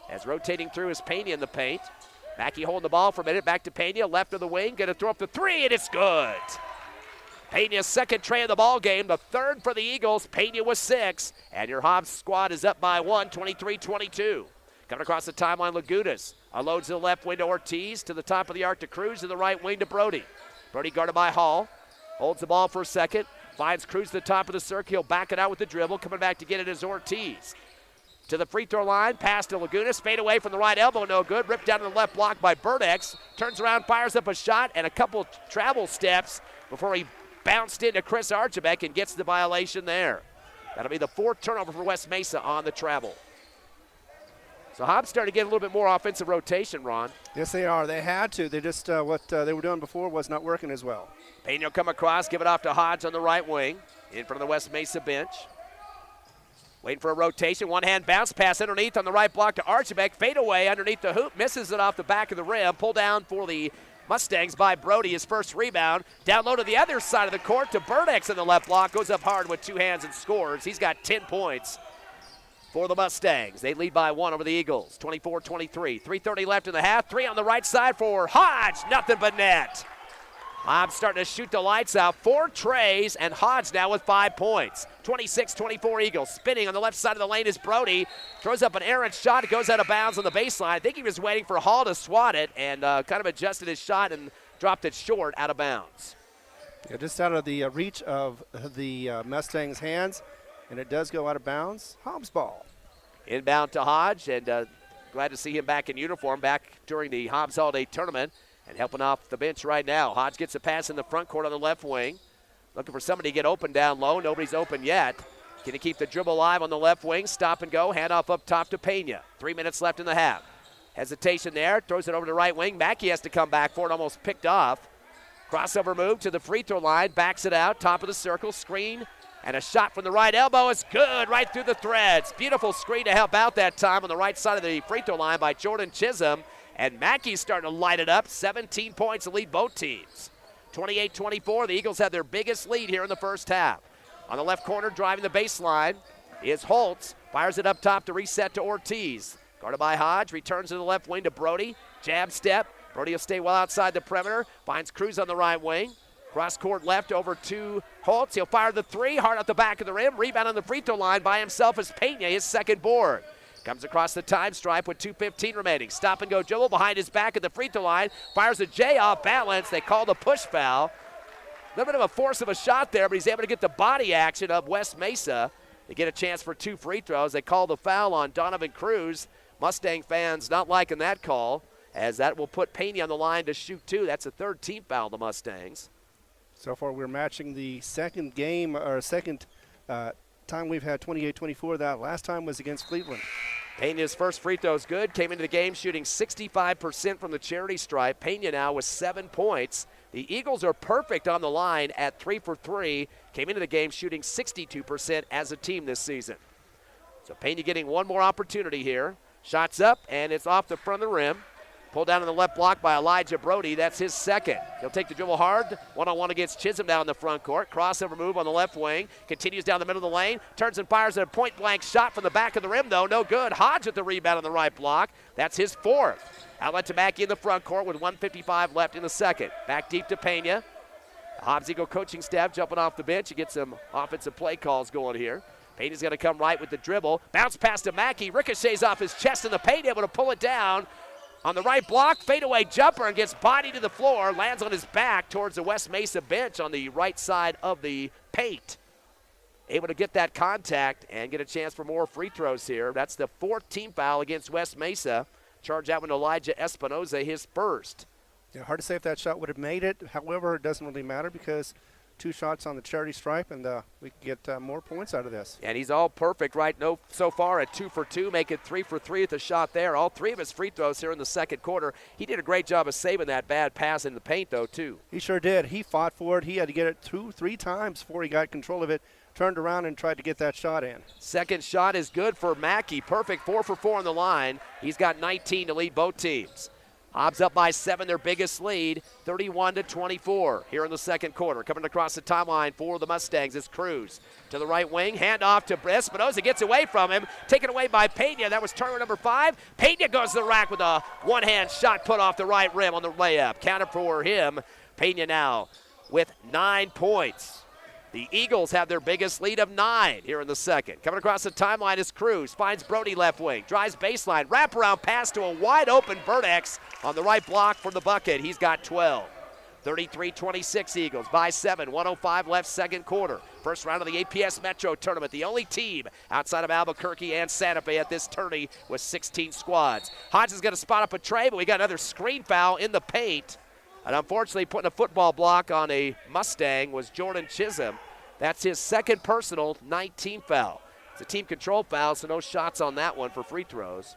As rotating through is Pena in the paint. Mackey holding the ball for a minute. Back to Pena, left of the wing. Going to throw up the 3, and it's good. Pena's second tray of the ball game, the 3rd for the Eagles. Pena with 6, and your Hobbs squad is up by 1, 23-22. Coming across the timeline, Lagunas. Unloads to the left wing to Ortiz, to the top of the arc to Cruz, to the right wing to Brody. Brody guarded by Hall. Holds the ball for a second. Finds Cruz to the top of the circle. He'll back it out with the dribble. Coming back to get it is Ortiz. To the free throw line, pass to Lagunas, fade away from the right elbow, no good. Ripped down to the left block by Burdex. Turns around, fires up a shot, and a couple travel steps before he bounced into Chris Archibek and gets the violation there. That'll be the 4th turnover for West Mesa on the travel. So Hobbs starting to get a little bit more offensive rotation, Ron. Yes, they are. They had to. They just what they were doing before was not working as well. Payne will come across, give it off to Hodge on the right wing in front of the West Mesa bench. Waiting for a rotation, one-hand bounce pass underneath on the right block to Archibek. Fade away underneath the hoop, misses it off the back of the rim. Pull down for the Mustangs by Brody, his first rebound. Down low to the other side of the court to Burdex in the left block. Goes up hard with 2 hands and scores. He's got 10 points for the Mustangs. They lead by 1 over the Eagles, 24-23. 3:30 left in the half. 3 on the right side for Hodge. Nothing but net. Hobbs starting to shoot the lights out. 4 trays, and Hodge now with 5 points. 26-24 Eagles. Spinning on the left side of the lane is Brody. Throws up an errant shot. It goes out of bounds on the baseline. I think he was waiting for Hall to swat it and kind of adjusted his shot and dropped it short out of bounds. Yeah, just out of the reach of the Mustangs' hands, and it does go out of bounds. Hobbs ball. Inbound to Hodge, and glad to see him back in uniform, back during the Hobbs All-Day Tournament. And helping off the bench right now. Hodge gets a pass in the front court on the left wing. Looking for somebody to get open down low. Nobody's open yet. Can he keep the dribble alive on the left wing? Stop and go. Handoff up top to Pena. 3 minutes left in the half. Hesitation there. Throws it over to the right wing. Mackey has to come back for it. Almost picked off. Crossover move to the free throw line. Backs it out. Top of the circle. Screen. And a shot from the right elbow is good. Right through the threads. Beautiful screen to help out that time on the right side of the free throw line by Jordan Chisholm. And Mackey's starting to light it up. 17 points to lead both teams. 28-24. The Eagles have their biggest lead here in the first half. On the left corner, driving the baseline, is Holtz. Fires it up top to reset to Ortiz. Guarded by Hodge. Returns to the left wing to Brody. Jab step. Brody will stay well outside the perimeter. Finds Cruz on the right wing. Cross court left over to Holtz. He'll fire the three. Hard at the back of the rim. Rebound on the free throw line by himself as Pena, his second board. Comes across the time stripe with 2:15 remaining. Stop and go dribble behind his back at the free throw line. Fires a J off balance. They call the push foul. A little bit of a force of a shot there, but he's able to get the body action of West Mesa. They get a chance for 2 free throws. They call the foul on Donovan Cruz. Mustang fans not liking that call, as that will put Pena on the line to shoot 2. That's a third team foul of the Mustangs. So far, we're matching the second game, or second time we've had 28-24. That last time was against Cleveland. Pena's first free throw is good. Came into the game shooting 65% from the charity stripe. Pena now with 7 points. The Eagles are perfect on the line at 3 for 3. Came into the game shooting 62% as a team this season. So Pena getting one more opportunity here. Shots up, and it's off the front of the rim. Pulled down in the left block by Elijah Brody. That's his second. He'll take the dribble hard. One-on-one against Chisholm down in the front court. Crossover move on the left wing. Continues down the middle of the lane. Turns and fires a point-blank shot from the back of the rim, though. No good. Hodge at the rebound on the right block. That's his fourth. Outlet to Mackey in the front court with 1:55 left in the second. Back deep to Pena. The Hobbs Eagle coaching staff jumping off the bench. You get some offensive play calls going here. Pena's going to come right with the dribble. Bounce pass to Mackey. Ricochets off his chest in the paint. Able to pull it down. On the right block, fadeaway jumper and gets body to the floor. Lands on his back towards the West Mesa bench on the right side of the paint. Able to get that contact and get a chance for more free throws here. That's the 4th team foul against West Mesa. Charge that one to Elijah Espinoza, his first. Yeah, hard to say if that shot would have made it. However, it doesn't really matter because 2 shots on the charity stripe, and we can get more points out of this. And he's all perfect, right? No, so far at 2 for 2, making 3 for 3 at the shot there. All 3 of his free throws here in the second quarter. He did a great job of saving that bad pass in the paint, though, too. He sure did. He fought for it. He had to get it 2-3 times before he got control of it. Turned around and tried to get that shot in. Second shot is good for Mackey. Perfect, 4 for 4 on the line. He's got 19 to lead both teams. Hobbs up by 7, their biggest lead, 31-24 here in the second quarter. Coming across the timeline for the Mustangs is Cruz. To the right wing, handoff to Espinoza, gets away from him, taken away by Pena. That was turnover number 5. Pena goes to the rack with a one-hand shot put off the right rim on the layup. Counter for him. Pena now with 9 points. The Eagles have their biggest lead of 9 here in the second. Coming across the timeline is Cruz. Finds Brody left wing. Drives baseline. Wraparound pass to a wide-open Verdex on the right block for the bucket. He's got 12. 33-26 Eagles by 7. 1:05 left second quarter. First round of the APS Metro tournament. The only team outside of Albuquerque and Santa Fe at this tourney with 16 squads. Hodge is going to spot up a tray, but we got another screen foul in the paint. And unfortunately, putting a football block on a Mustang was Jordan Chisholm. That's his second personal 19 foul. It's a team control foul, so no shots on that one for free throws.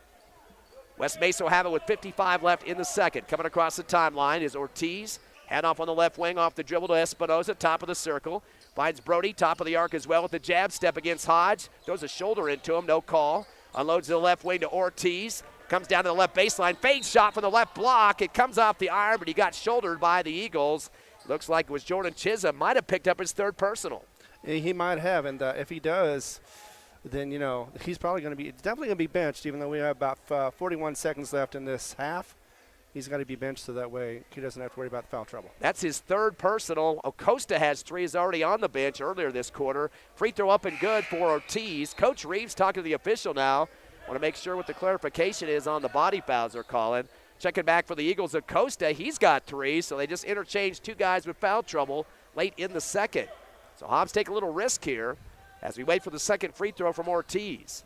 West Mesa will have it with 55 left in the second. Coming across the timeline is Ortiz. Handoff on the left wing off the dribble to Espinoza, top of the circle. Finds Brody, top of the arc as well with the jab step against Hodge. Throws a shoulder into him, no call. Unloads to the left wing to Ortiz. Comes down to the left baseline. Fade shot from the left block. It comes off the iron, but he got shouldered by the Eagles. Looks like it was Jordan Chisholm. Might have picked up his third personal. He might have, and if he does, then, he's probably going to be definitely going to be benched, even though we have about 41 seconds left in this half. He's got to be benched so that way he doesn't have to worry about the foul trouble. That's his third personal. Acosta has 3. He's already on the bench earlier this quarter. Free throw up and good for Ortiz. Coach Reeves talking to the official now. Want to make sure what the clarification is on the body fouls they're calling. Checking back for the Eagles, Acosta, he's got 3, so they just interchanged 2 guys with foul trouble late in the second. So Hobbs take a little risk here as we wait for the second free throw from Ortiz.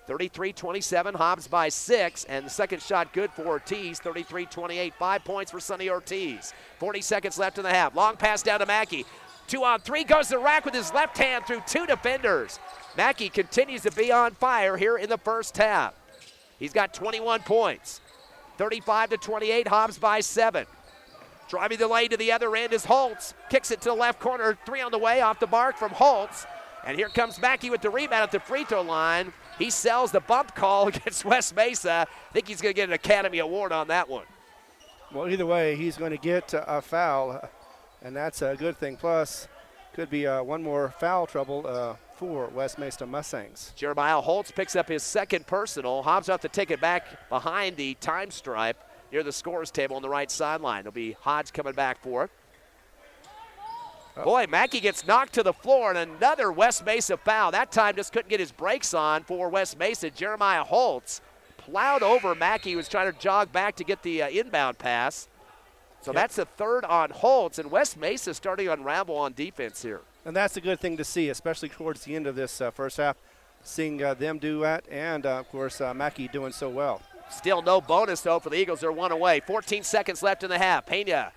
33-27, Hobbs by 6, and the second shot good for Ortiz, 33-28. 5 points for Sonny Ortiz. 40 seconds left in the half. Long pass down to Mackey. 2-on-3, goes to the rack with his left hand through 2 defenders. Mackey continues to be on fire here in the first half. He's got 21 points. 35-28, Hobbs by 7. Driving the lane to the other end is Holtz. Kicks it to the left corner, 3 on the way, off the mark from Holtz. And here comes Mackey with the rebound at the free throw line. He sells the bump call against West Mesa. I think he's going to get an Academy Award on that one. Well, either way, he's going to get a foul, and that's a good thing. Plus, could be one more foul trouble for West Mesa Mustangs. Jeremiah Holtz picks up his second personal. Hobbs will have to take it back behind the time stripe near the scorer's table on the right sideline. It'll be Hodge coming back for it. Boy, Mackey gets knocked to the floor, and another West Mesa foul. That time just couldn't get his brakes on for West Mesa. Jeremiah Holtz plowed over Mackey, who was trying to jog back to get the inbound pass. So that's the third on Holtz, and West Mesa starting to unravel on defense here. And that's a good thing to see, especially towards the end of this first half, seeing them do that, and, of course, Mackey doing so well. Still no bonus, though, for the Eagles. They're 1 away. 14 seconds left in the half. Pena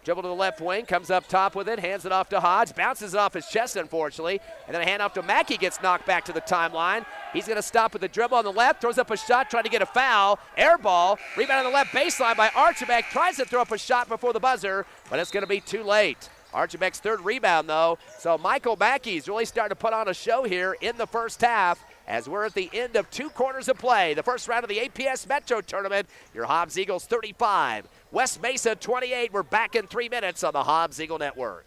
dribble to the left wing, comes up top with it, hands it off to Hodge, bounces it off his chest, unfortunately, and then a hand off to Mackey, gets knocked back to the timeline. He's going to stop with the dribble on the left, throws up a shot, trying to get a foul. Air ball, rebound on the left baseline by Archibald, tries to throw up a shot before the buzzer, but it's going to be too late. Archibald's third rebound, though, so Michael Mackey's really starting to put on a show here in the first half as we're at the end of 2 quarters of play. The first round of the APS Metro tournament. Your Hobbs Eagles 35, West Mesa 28. We're back in 3 minutes on the Hobbs Eagle Network.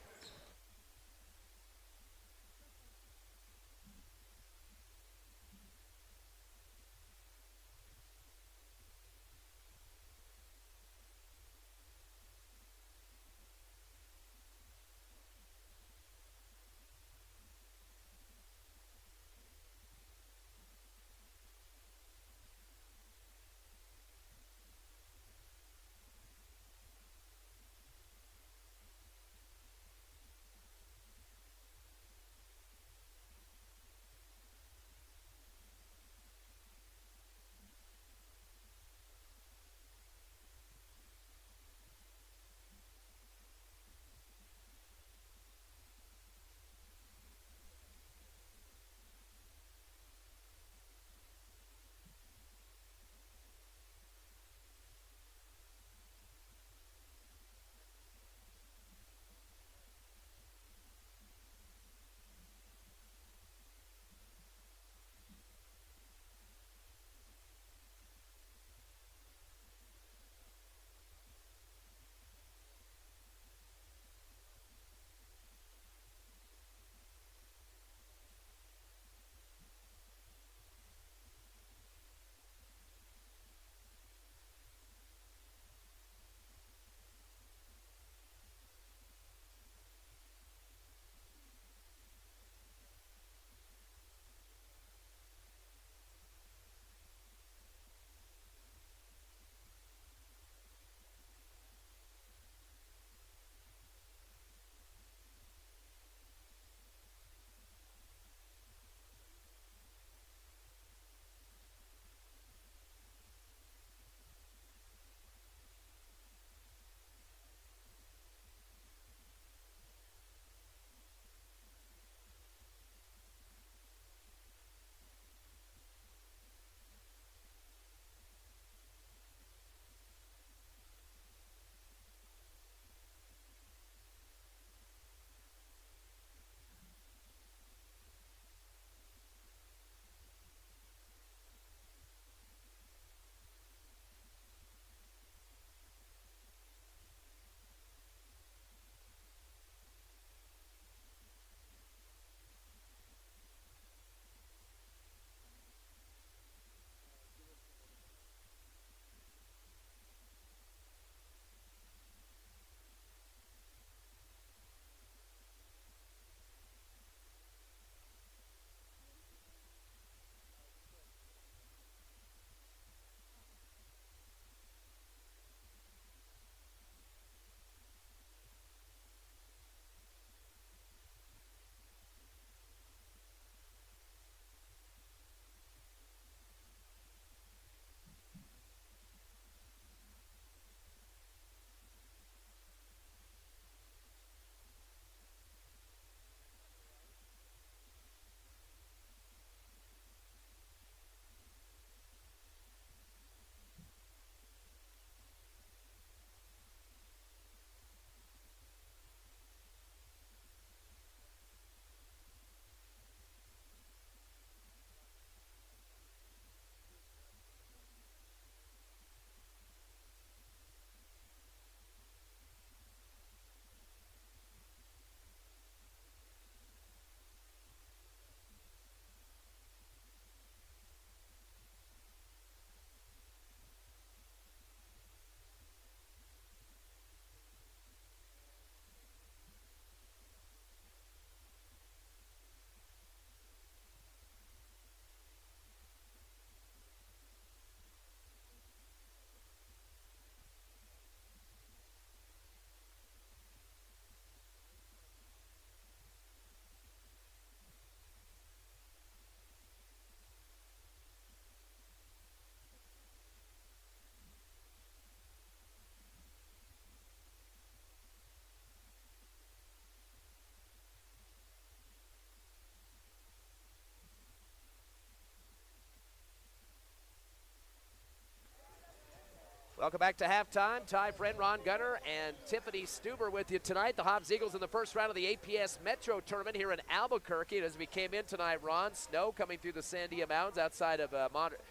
Welcome back to halftime. Ty Friend, Ron Gunner, and Tiffany Stuber with you tonight. The Hobbs Eagles in the first round of the APS Metro tournament here in Albuquerque. And as we came in tonight, Ron, snow coming through the Sandia Mountains outside of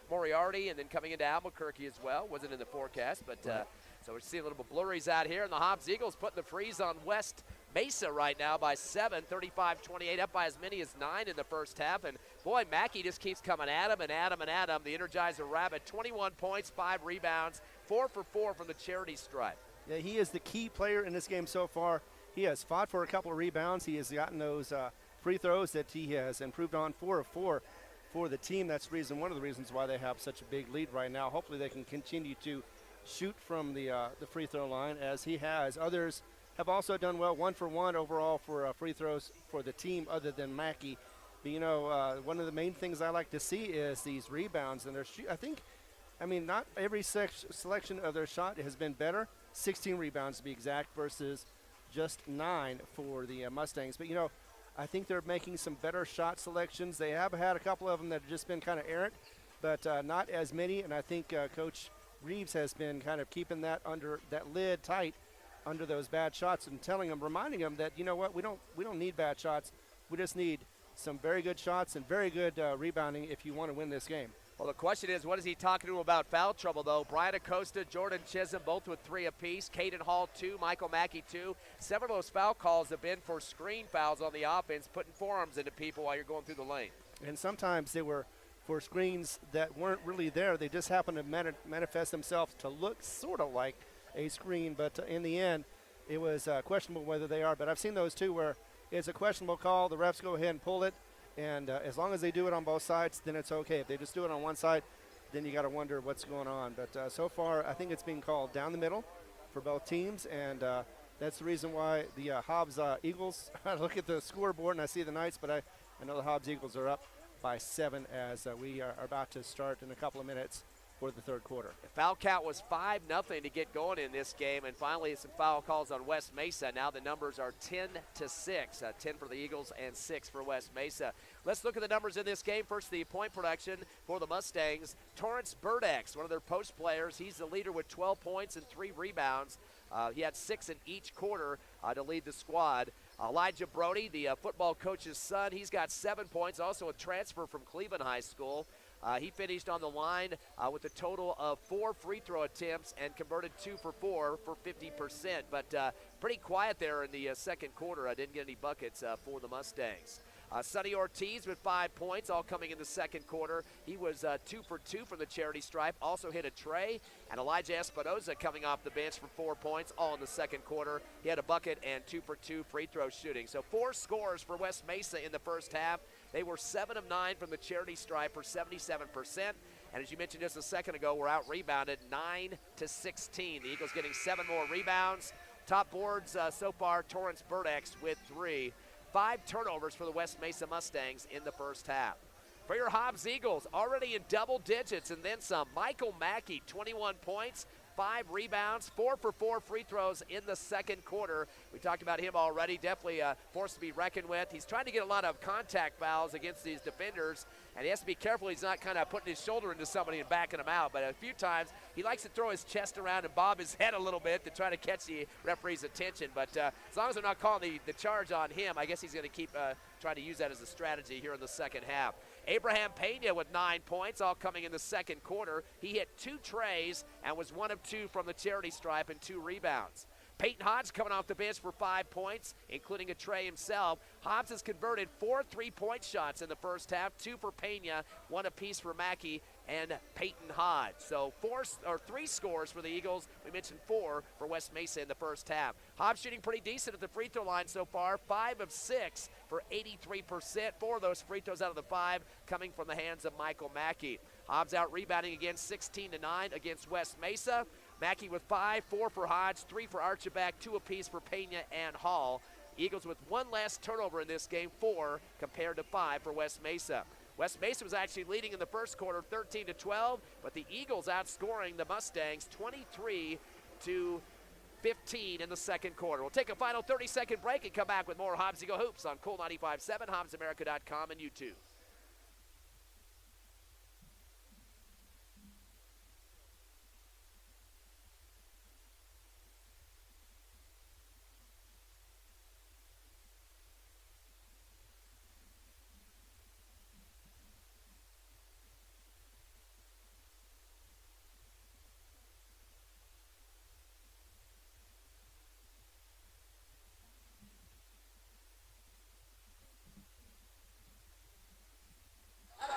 Moriarty, and then coming into Albuquerque as well. Wasn't in the forecast, but so we're seeing a little bit blurries out here. And the Hobbs Eagles putting the freeze on West Mesa right now by 7, 35-28, up by as many as 9 in the first half. And boy, Mackey just keeps coming at him and at him and at him. The Energizer Rabbit, 21 points, 5 rebounds, 4 for 4 from the charity stripe. Yeah, he is the key player in this game so far. He has fought for a couple of rebounds. He has gotten those free throws that he has improved on, 4 of 4 for the team. That's one of the reasons why they have such a big lead right now. Hopefully they can continue to shoot from the free throw line as he has. Others have also done well, 1 for 1 overall for free throws for the team other than Mackey. But, one of the main things I like to see is these rebounds. And not every selection of their shot has been better. 16 rebounds to be exact versus just 9 for the Mustangs. But, I think they're making some better shot selections. They have had a couple of them that have just been kind of errant, but not as many. And I think Coach Reeves has been kind of keeping that lid tight under those bad shots and reminding them that, we don't need bad shots. We just need some very good shots and very good rebounding if you want to win this game. Well, the question is, what is he talking to him about foul trouble, though? Brian Acosta, Jordan Chisholm, both with 3 apiece. Caden Hall, 2. Michael Mackey, 2. Several of those foul calls have been for screen fouls on the offense, putting forearms into people while you're going through the lane. And sometimes they were for screens that weren't really there. They just happened to manifest themselves to look sort of like a screen, but in the end, it was questionable whether they are. But I've seen those too where it's a questionable call. The refs go ahead and pull it, and as long as they do it on both sides, then it's okay. If they just do it on one side, then you got to wonder what's going on. But so far, I think it's being called down the middle for both teams, and that's the reason why the Hobbs Eagles, I look at the scoreboard and I see the Knights, but I know the Hobbs Eagles are up by 7 as we are about to start in a couple of minutes for the third quarter. The foul count was 5-0 to get going in this game, and finally some foul calls on West Mesa. Now the numbers are 10-6, 10 for the Eagles and 6 for West Mesa. Let's look at the numbers in this game. First, the point production for the Mustangs. Torrance Burdex, one of their post players, he's the leader with 12 points and 3 rebounds. He had 6 in each quarter to lead the squad. Elijah Brody, the football coach's son, he's got 7 points, also a transfer from Cleveland High School. He finished on the line with a total of 4 free throw attempts and converted 2 for 4 for 50%. But pretty quiet there in the second quarter. I didn't get any buckets for the Mustangs. Sonny Ortiz with 5 points, all coming in the second quarter. He was 2 for 2 from the charity stripe, also hit a tray. And Elijah Espinoza coming off the bench for 4 points, all in the second quarter. He had a bucket and 2 for 2 free throw shooting. So 4 scores for West Mesa in the first half. They were 7 of 9 from the charity stripe for 77%. And as you mentioned just a second ago, we're out rebounded 9-16. The Eagles getting 7 more rebounds. Top boards so far, Torrance Burdex with 3. 5 turnovers for the West Mesa Mustangs in the first half. For your Hobbs Eagles, already in double digits and then some, Michael Mackey, 21 points, 5 rebounds, 4 for 4 free throws in the second quarter. We talked about him already, definitely a force to be reckoned with. He's trying to get a lot of contact fouls against these defenders, and he has to be careful he's not kind of putting his shoulder into somebody and backing him out. But a few times he likes to throw his chest around and bob his head a little bit to try to catch the referee's attention. But as long as they're not calling the charge on him, I guess he's going to keep trying to use that as a strategy here in the second half. Abraham Pena with 9 points, all coming in the second quarter. He hit 2 trays and was 1 of 2 from the charity stripe and 2 rebounds. Peyton Hodge coming off the bench for 5 points, including a tray himself. Hobbs has converted 4 3-point shots in the first half, 2 for Pena, 1 apiece for Mackey and Peyton Hodge. So 3 scores for the Eagles. We mentioned 4 for West Mesa in the first half. Hobbs shooting pretty decent at the free throw line so far, 5 of 6 for 83%. 4 of those free throws out of the 5 coming from the hands of Michael Mackey. Hobbs out rebounding again 16-9 against West Mesa. Mackey with 5, 4 for Hodge, 3 for Archibald, 2 apiece for Pena and Hall. Eagles with 1 less turnover in this game, 4 compared to 5 for West Mesa. West Mesa was actually leading in the first quarter 13-12, but the Eagles outscoring the Mustangs 23-15 in the second quarter. We'll take a final 30-second break and come back with more Hobbs Eagle Hoops on Cool 95.7, HobbsAmerica.com, and YouTube.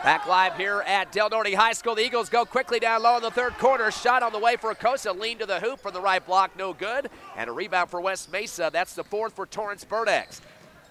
Back live here at Del Norte High School. The Eagles go quickly down low in the third quarter. Shot on the way for Acosta. Lean to the hoop from the right block. No good. And a rebound for West Mesa. That's the fourth for Torrance Burdex.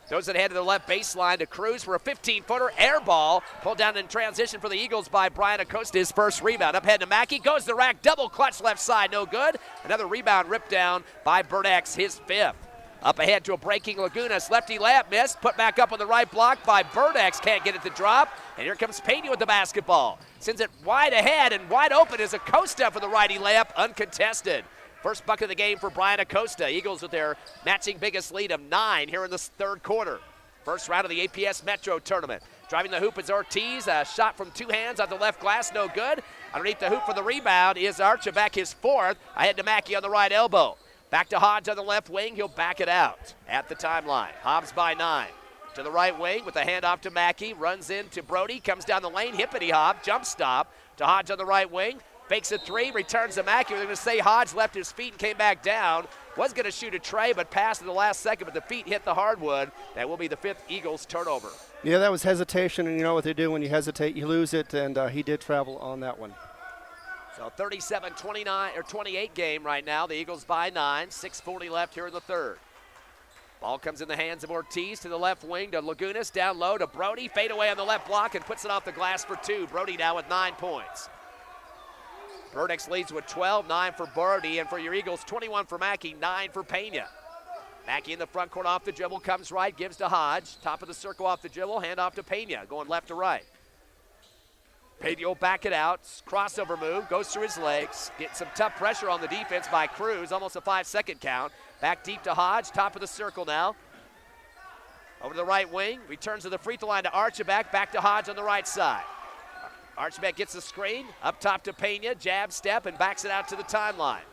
Throws it ahead to the left baseline to Cruz for a 15-footer. Air ball. Pulled down in transition for the Eagles by Brian Acosta. His first rebound. Up ahead to Mackey. Goes to the rack. Double clutch left side. No good. Another rebound ripped down by Burdex. His fifth. Up ahead to a breaking Lagunas. Lefty layup missed. Put back up on the right block by Burdex. Can't get it to drop. And here comes Pena with the basketball. Sends it wide ahead, and wide open is Acosta for the righty layup. Uncontested. First bucket of the game for Brian Acosta. Eagles with their matching biggest lead of 9 here in the third quarter. First round of the APS Metro tournament. Driving the hoop is Ortiz. A shot from 2 hands on the left glass. No good. Underneath the hoop for the rebound is Archibald, his fourth. Ahead to Mackey on the right elbow. Back to Hobbs on the left wing. He'll back it out at the timeline. Hobbs by 9. To the right wing with a handoff to Mackey. Runs into Brody. Comes down the lane. Hippity hop. Jump stop to Hodge on the right wing. Fakes a 3. Returns to Mackey. They're going to say Hodge left his feet and came back down. Was going to shoot a tray, but passed at the last second. But the feet hit the hardwood. That will be the 5th Eagles turnover. Yeah, that was hesitation, and you know what they do when you hesitate, you lose it, and he did travel on that one. So 37-29 or 28 game right now. The Eagles by 9. 6:40 left here in the third. Ball comes in the hands of Ortiz to the left wing to Lagunas. Down low to Brody. Fade away on the left block and puts it off the glass for 2. Brody now with 9 points. Burdex leads with 12. 9 for Brody. And for your Eagles, 21 for Mackey. 9 for Pena. Mackey in the front court off the dribble. Comes right. Gives to Hodge. Top of the circle off the dribble. Hand off to Pena. Going left to right. Pena will back it out. Crossover move. Goes through his legs. Gets some tough pressure on the defense by Cruz. Almost a 5-second count. Back deep to Hodge. Top of the circle now. Over to the right wing. Returns to the free throw line to Archibald. Back to Hodge on the right side. Archibald gets the screen. Up top to Pena. Jab step and backs it out to the timeline.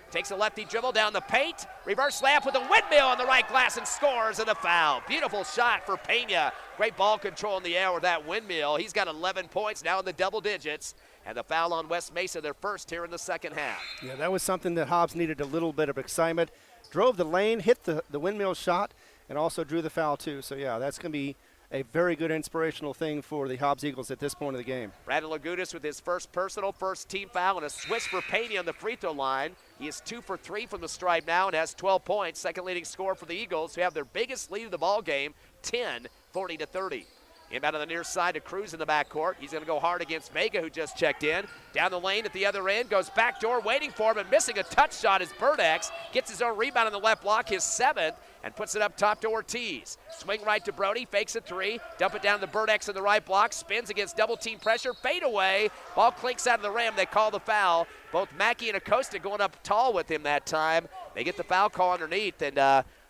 Takes a lefty dribble down the paint. Reverse layup with a windmill on the right glass and scores, and a foul. Beautiful shot for Pena. Great ball control in the air with that windmill. He's got 11 points now in the double digits. And the foul on West Mesa, their first here in the second half. Yeah, that was something that Hobbs needed a little bit of excitement. Drove the lane, hit the windmill shot, and also drew the foul too. So, yeah, that's going to be a very good inspirational thing for the Hobbs Eagles at this point of the game. Brandon Lagunas with his first personal, first team foul, and a switch for Pena on the free throw line. He is 2 for 3 from the stripe now and has 12 points. Second leading scorer for the Eagles, who have their biggest lead of the ball game, 10, 40-30. Inbound on the near side to Cruz in the backcourt. He's going to go hard against Vega, who just checked in. Down the lane at the other end, goes backdoor, waiting for him, and missing a touch shot is Burdex. Gets his own rebound on the left block, his 7th, and puts it up top to Ortiz. Swing right to Brody, fakes a 3, dump it down to Burdex in the right block, spins against double team pressure, fade away. Ball clinks out of the rim. They call the foul. Both Mackey and Acosta going up tall with him that time. They get the foul call underneath, and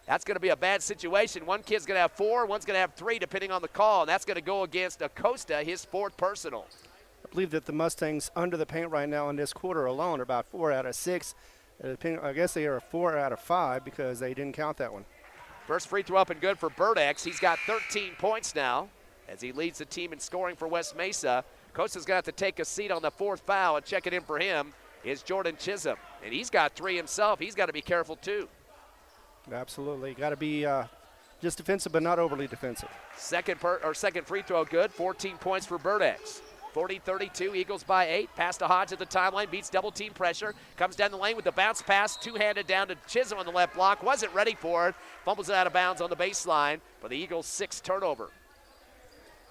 that's going to be a bad situation. One kid's going to have 4, one's going to have 3, depending on the call, and that's going to go against Acosta, his 4th personal. I believe that the Mustangs under the paint right now in this quarter alone are about 4 out of 6. I guess they are 4 out of 5 because they didn't count that one. First free throw up and good for Burdex. He's got 13 points now as he leads the team in scoring for West Mesa. Acosta's going to have to take a seat on the 4th foul, and checking in for him is Jordan Chisholm. And he's got 3 himself. He's got to be careful too. Absolutely. Got to be just defensive, but not overly defensive. Second free throw good. 14 points for Burdex. 40-32, Eagles by 8. Pass to Hodge at the timeline, beats double team pressure. Comes down the lane with the bounce pass, two-handed down to Chisholm on the left block. Wasn't ready for it. Fumbles it out of bounds on the baseline for the Eagles' 6th turnover.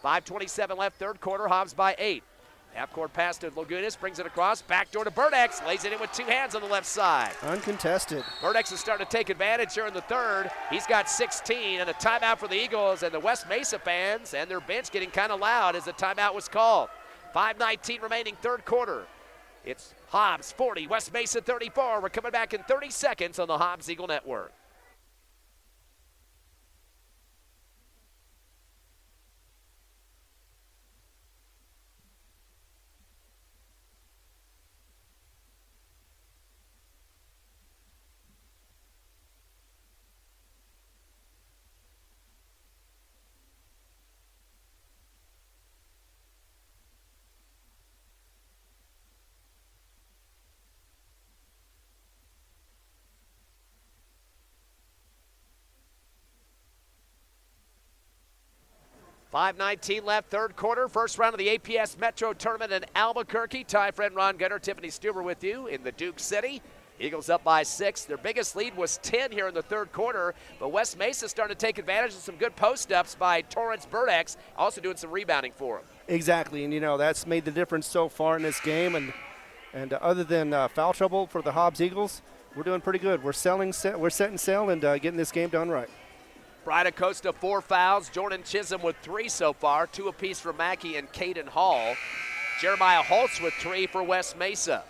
5:27 left, third quarter. Hobbs by 8. Half-court pass to Lagunas, brings it across, backdoor to Burdex, lays it in with 2 hands on the left side. Uncontested. Burdex is starting to take advantage here in the third. He's got 16, and a timeout for the Eagles, and the West Mesa fans and their bench getting kind of loud as the timeout was called. 5:19 remaining, third quarter. It's Hobbs 40, West Mesa 34. We're coming back in 30 seconds on the Hobbs Eagle Network. 5:19 left, third quarter, first round of the APS Metro tournament in Albuquerque. Ty friend Ron Gunner, Tiffany Stuber with you in the Duke City. Eagles up by 6. Their biggest lead was 10 here in the third quarter, but West Mesa starting to take advantage of some good post-ups by Torrance Burdex, also doing some rebounding for him. Exactly, and that's made the difference so far in this game. And other than foul trouble for the Hobbs Eagles, we're doing pretty good. We're setting sail and getting this game done right. Brida Costa 4 fouls. Jordan Chisholm with 3 so far, 2 apiece for Mackey and Caden Hall. Jeremiah Holtz with 3 for West Mesa.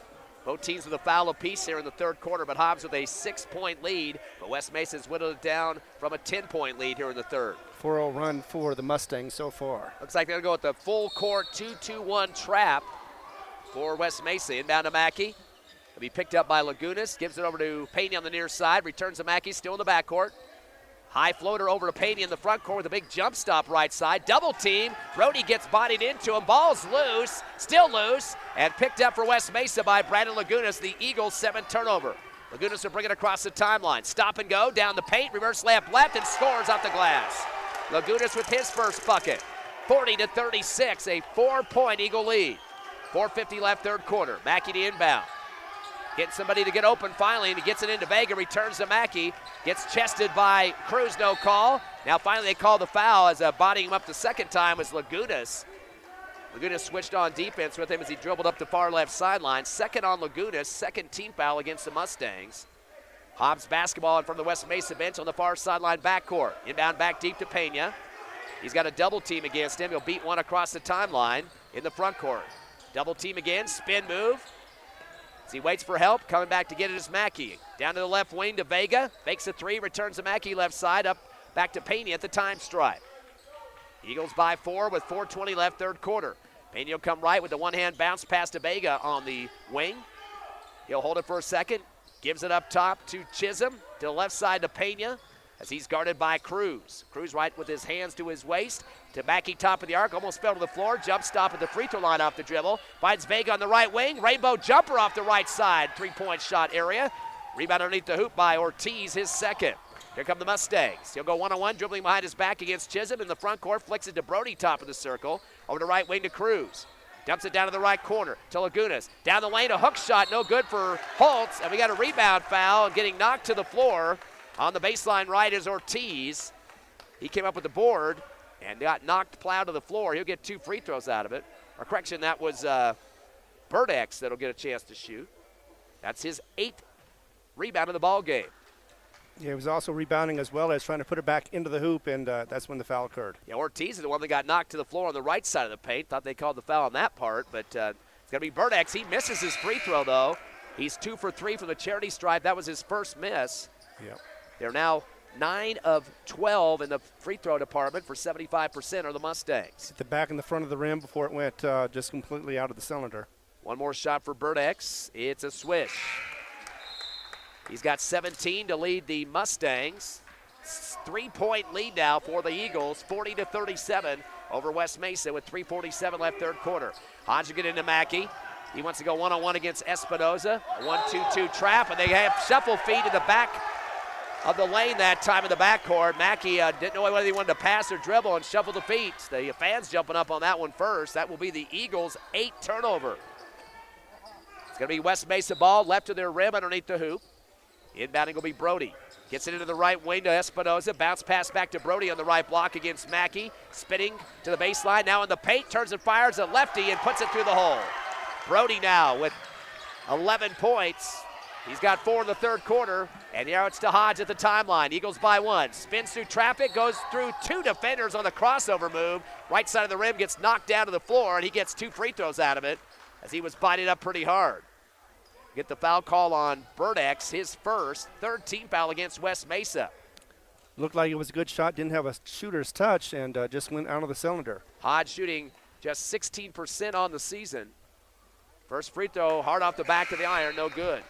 Both teams with a foul apiece here in the third quarter, but Hobbs with a 6-point lead. But West Mesa's whittled it down from a 10-point lead here in the third. 4-0 run for the Mustangs so far. Looks like they're going to go with the full court 2-2-1 trap for West Mesa. Inbound to Mackey. It'll be picked up by Lagunas. Gives it over to Pena on the near side. Returns to Mackey, still in the backcourt. High floater over to Pena in the front court with a big jump stop right side. Double team. Brody gets bodied into him. Ball's loose. Still loose. And picked up for West Mesa by Brandon Lagunas. The Eagles' 7th turnover. Lagunas will bring it across the timeline. Stop and go. Down the paint. Reverse layup left and scores off the glass. Lagunas with his first bucket. 40-36. A 4-point Eagle lead. 4:50 left third quarter. Mackey to inbound. Getting somebody to get open finally, and he gets it into Vega, returns to Mackey, gets chested by Cruz, no call. Now finally they call the foul as bodying him up the second time was Lagunas. Lagunas switched on defense with him as he dribbled up the far left sideline. Second on Lagunas, second team foul against the Mustangs. Hobbs basketball in from the West Mesa bench on the far sideline backcourt. Inbound back deep to Pena. He's got a double team against him. He'll beat one across the timeline in the front court. Double team again, spin move. As he waits for help, coming back to get it is Mackey. Down to the left wing to Vega. Fakes a 3, returns to Mackey left side, up back to Pena at the time stripe. Eagles by 4 with 4:20 left third quarter. Pena will come right with the one-hand bounce pass to Vega on the wing. He'll hold it for a second. Gives it up top to Chisholm. To the left side to Pena as he's guarded by Cruz. Cruz right with his hands to his waist. To Mackey, top of the arc, almost fell to the floor. Jump stop at the free throw line off the dribble. Finds Vega on the right wing. Rainbow jumper off the right side. 3-point shot area. Rebound underneath the hoop by Ortiz, his second. Here come the Mustangs. He'll go one-on-one, dribbling behind his back against Chisholm in the front court. Flicks it to Brody, top of the circle. Over to right wing to Cruz. Dumps it down to the right corner to Lagunas. Down the lane, a hook shot, no good for Holtz. And we got a rebound foul, getting knocked to the floor. On the baseline right is Ortiz. He came up with the board and got knocked, plowed to the floor. He'll get 2 free throws out of it. Or correction, that was Burdex that'll get a chance to shoot. That's his 8th rebound of the ball game. Yeah, he was also rebounding as well as trying to put it back into the hoop, and that's when the foul occurred. Yeah, Ortiz is the one that got knocked to the floor on the right side of the paint. Thought they called the foul on that part, but it's going to be Burdex. He misses his free throw, though. He's 2 for 3 from the charity stripe. That was his first miss. Yep. They're now 9 of 12 in the free throw department for 75% are the Mustangs. Hit the back and the front of the rim before it went just completely out of the cylinder. One more shot for Burdex. It's a swish. He's got 17 to lead the Mustangs. 3-point lead now for the Eagles, 40-37 over West Mesa with 3:47 left third quarter. Hodge will get into Mackey. He wants to go one-on-one against Espinoza. A 1-2-2 trap, and they have shuffle feed to the back of the lane that time in the backcourt. Mackey didn't know whether he wanted to pass or dribble and shuffle the feet. The fans jumping up on that one first. That will be the Eagles' 8th turnover. It's going to be West Mesa ball left to their rim underneath the hoop. Inbounding will be Brody. Gets it into the right wing to Espinoza. Bounce pass back to Brody on the right block against Mackey. Spinning to the baseline. Now in the paint. Turns and fires a lefty and puts it through the hole. Brody now with 11 points. He's got 4 in the third quarter. And now it's to Hodge at the timeline. Eagles by 1. Spins through traffic. Goes through 2 defenders on the crossover move. Right side of the rim gets knocked down to the floor. And he gets 2 free throws out of it as he was bodied up pretty hard. Get the foul call on Burdex, his first, 3rd team foul against West Mesa. Looked like it was a good shot, didn't have a shooter's touch, and just went out of the cylinder. Hodge shooting just 16% on the season. First free throw, hard off the back of the iron, no good.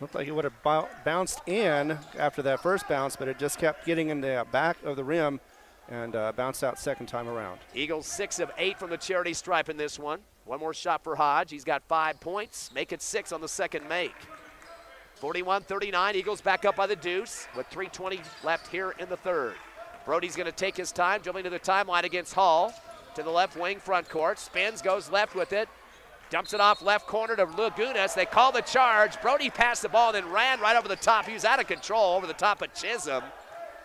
Looked like it would have bounced in after that first bounce, but it just kept getting in the back of the rim and bounced out second time around. Eagles 6 of 8 from the charity stripe in this one. One more shot for Hodge. He's got 5 points. Make it 6 on the second make. 41-39. Eagles back up by the deuce with 3:20 left here in the third. Brody's going to take his time, dribbling to the timeline against Hall. To the left wing, front court. Spins, goes left with it. Dumps it off left corner to Lagunas. They call the charge. Brody passed the ball and then ran right over the top. He was out of control over the top of Chisholm.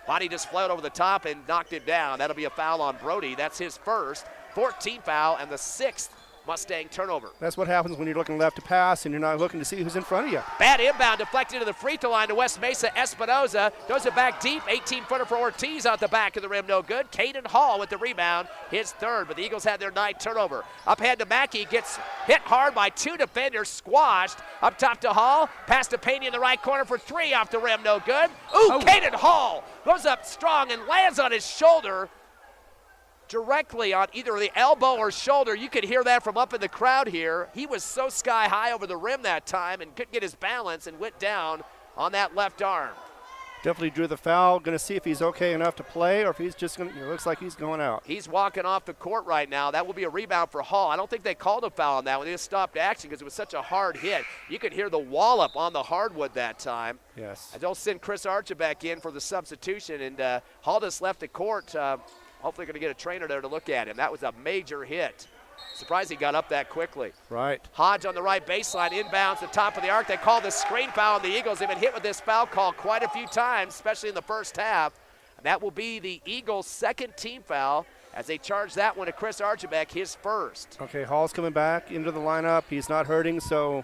Body just floated over the top and knocked him down. That'll be a foul on Brody. That's his first 14th foul and the 6th Mustang turnover. That's what happens when you're looking left to pass and you're not looking to see who's in front of you. Bad inbound, deflected to the free throw line to West Mesa. Espinoza throws it back deep. 18-footer for Ortiz out the back of the rim, no good. Caden Hall with the rebound, his third, but the Eagles had their 9th turnover. Up ahead to Mackey, gets hit hard by 2 defenders, squashed. Up top to Hall, pass to Pena in the right corner for 3 off the rim, no good. Caden Hall goes up strong and lands on his shoulder, directly on either the elbow or shoulder. You could hear that from up in the crowd here. He was so sky high over the rim that time and couldn't get his balance and went down on that left arm. Definitely drew the foul. Going to see if he's okay enough to play or if he's just going to, it looks like he's going out. He's walking off the court right now. That will be a rebound for Hall. I don't think they called a foul on that one. They just stopped action because it was such a hard hit. You could hear the wallop on the hardwood that time. Yes. They'll send Chris Archer back in for the substitution, and Hall just left the court. Hopefully going to get a trainer there to look at him. That was a major hit. Surprised he got up that quickly. Right. Hodge on the right baseline, inbounds the top of the arc. They call the screen foul on the Eagles. They've been hit with this foul call quite a few times, especially in the first half. And that will be the Eagles' 2nd team foul as they charge that one to Chris Archibek, his first. Okay, Hall's coming back into the lineup. He's not hurting, so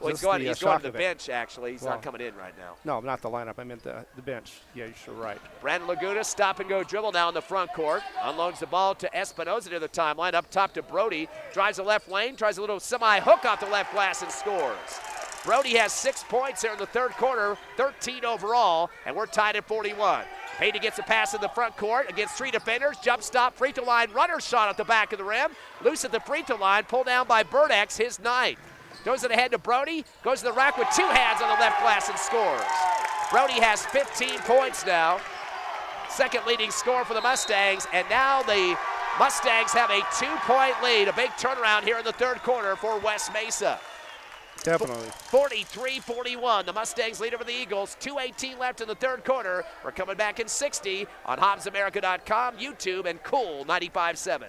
well, he's going to the bench, actually. He's not coming in right now. No, not the lineup. I meant the bench. Yeah, you're sure right. Brandon Laguna, stop-and-go dribble now in the front court. Unloads the ball to Espinoza to the timeline. Up top to Brody. Drives the left lane. Tries a little semi-hook off the left glass and scores. Brody has 6 points there in the third quarter, 13 overall, and we're tied at 41. Payne gets a pass in the front court against 3 defenders. Jump stop, free throw line, runner shot at the back of the rim. Loose at the free throw line, pulled down by Burdex, his 9th. Goes it ahead to Brody, goes to the rack with 2 hands on the left glass and scores. Brody has 15 points now, 2nd leading scorer for the Mustangs, and now the Mustangs have a 2-point lead, a big turnaround here in the third quarter for West Mesa. Definitely. 43-41, the Mustangs lead over the Eagles, 2:18 left in the third quarter. We're coming back in 60 on HobbsAmerica.com, YouTube, and Cool 95.7.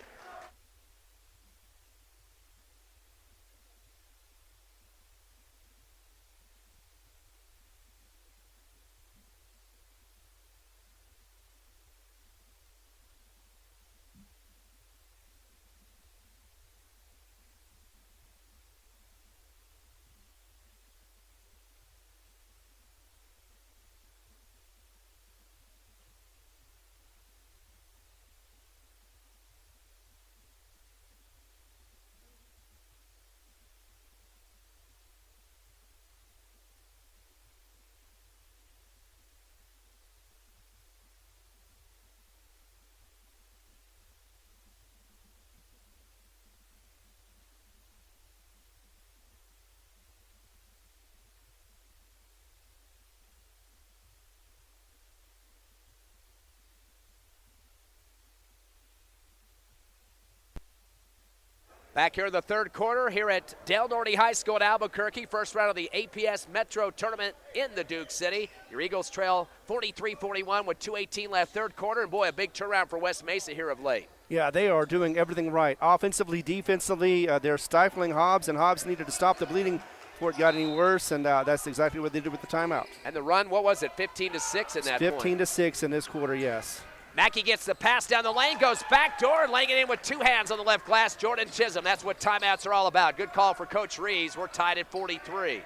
Back here in the third quarter here at Del Norte High School at Albuquerque. First round of the APS Metro tournament in the Duke City. Your Eagles trail 43-41 with 2:18 left third quarter. And boy, a big turnaround for West Mesa here of late. Yeah, they are doing everything right. Offensively, defensively, they're stifling Hobbs, and Hobbs needed to stop the bleeding before it got any worse, and that's exactly what they did with the timeout. And the run, what was it, 15-6 in that 15-6 in this quarter, yes. Mackey gets the pass down the lane, goes backdoor, laying it in with 2 hands on the left glass. Jordan Chisholm, that's what timeouts are all about. Good call for Coach Reeves. We're tied at 43.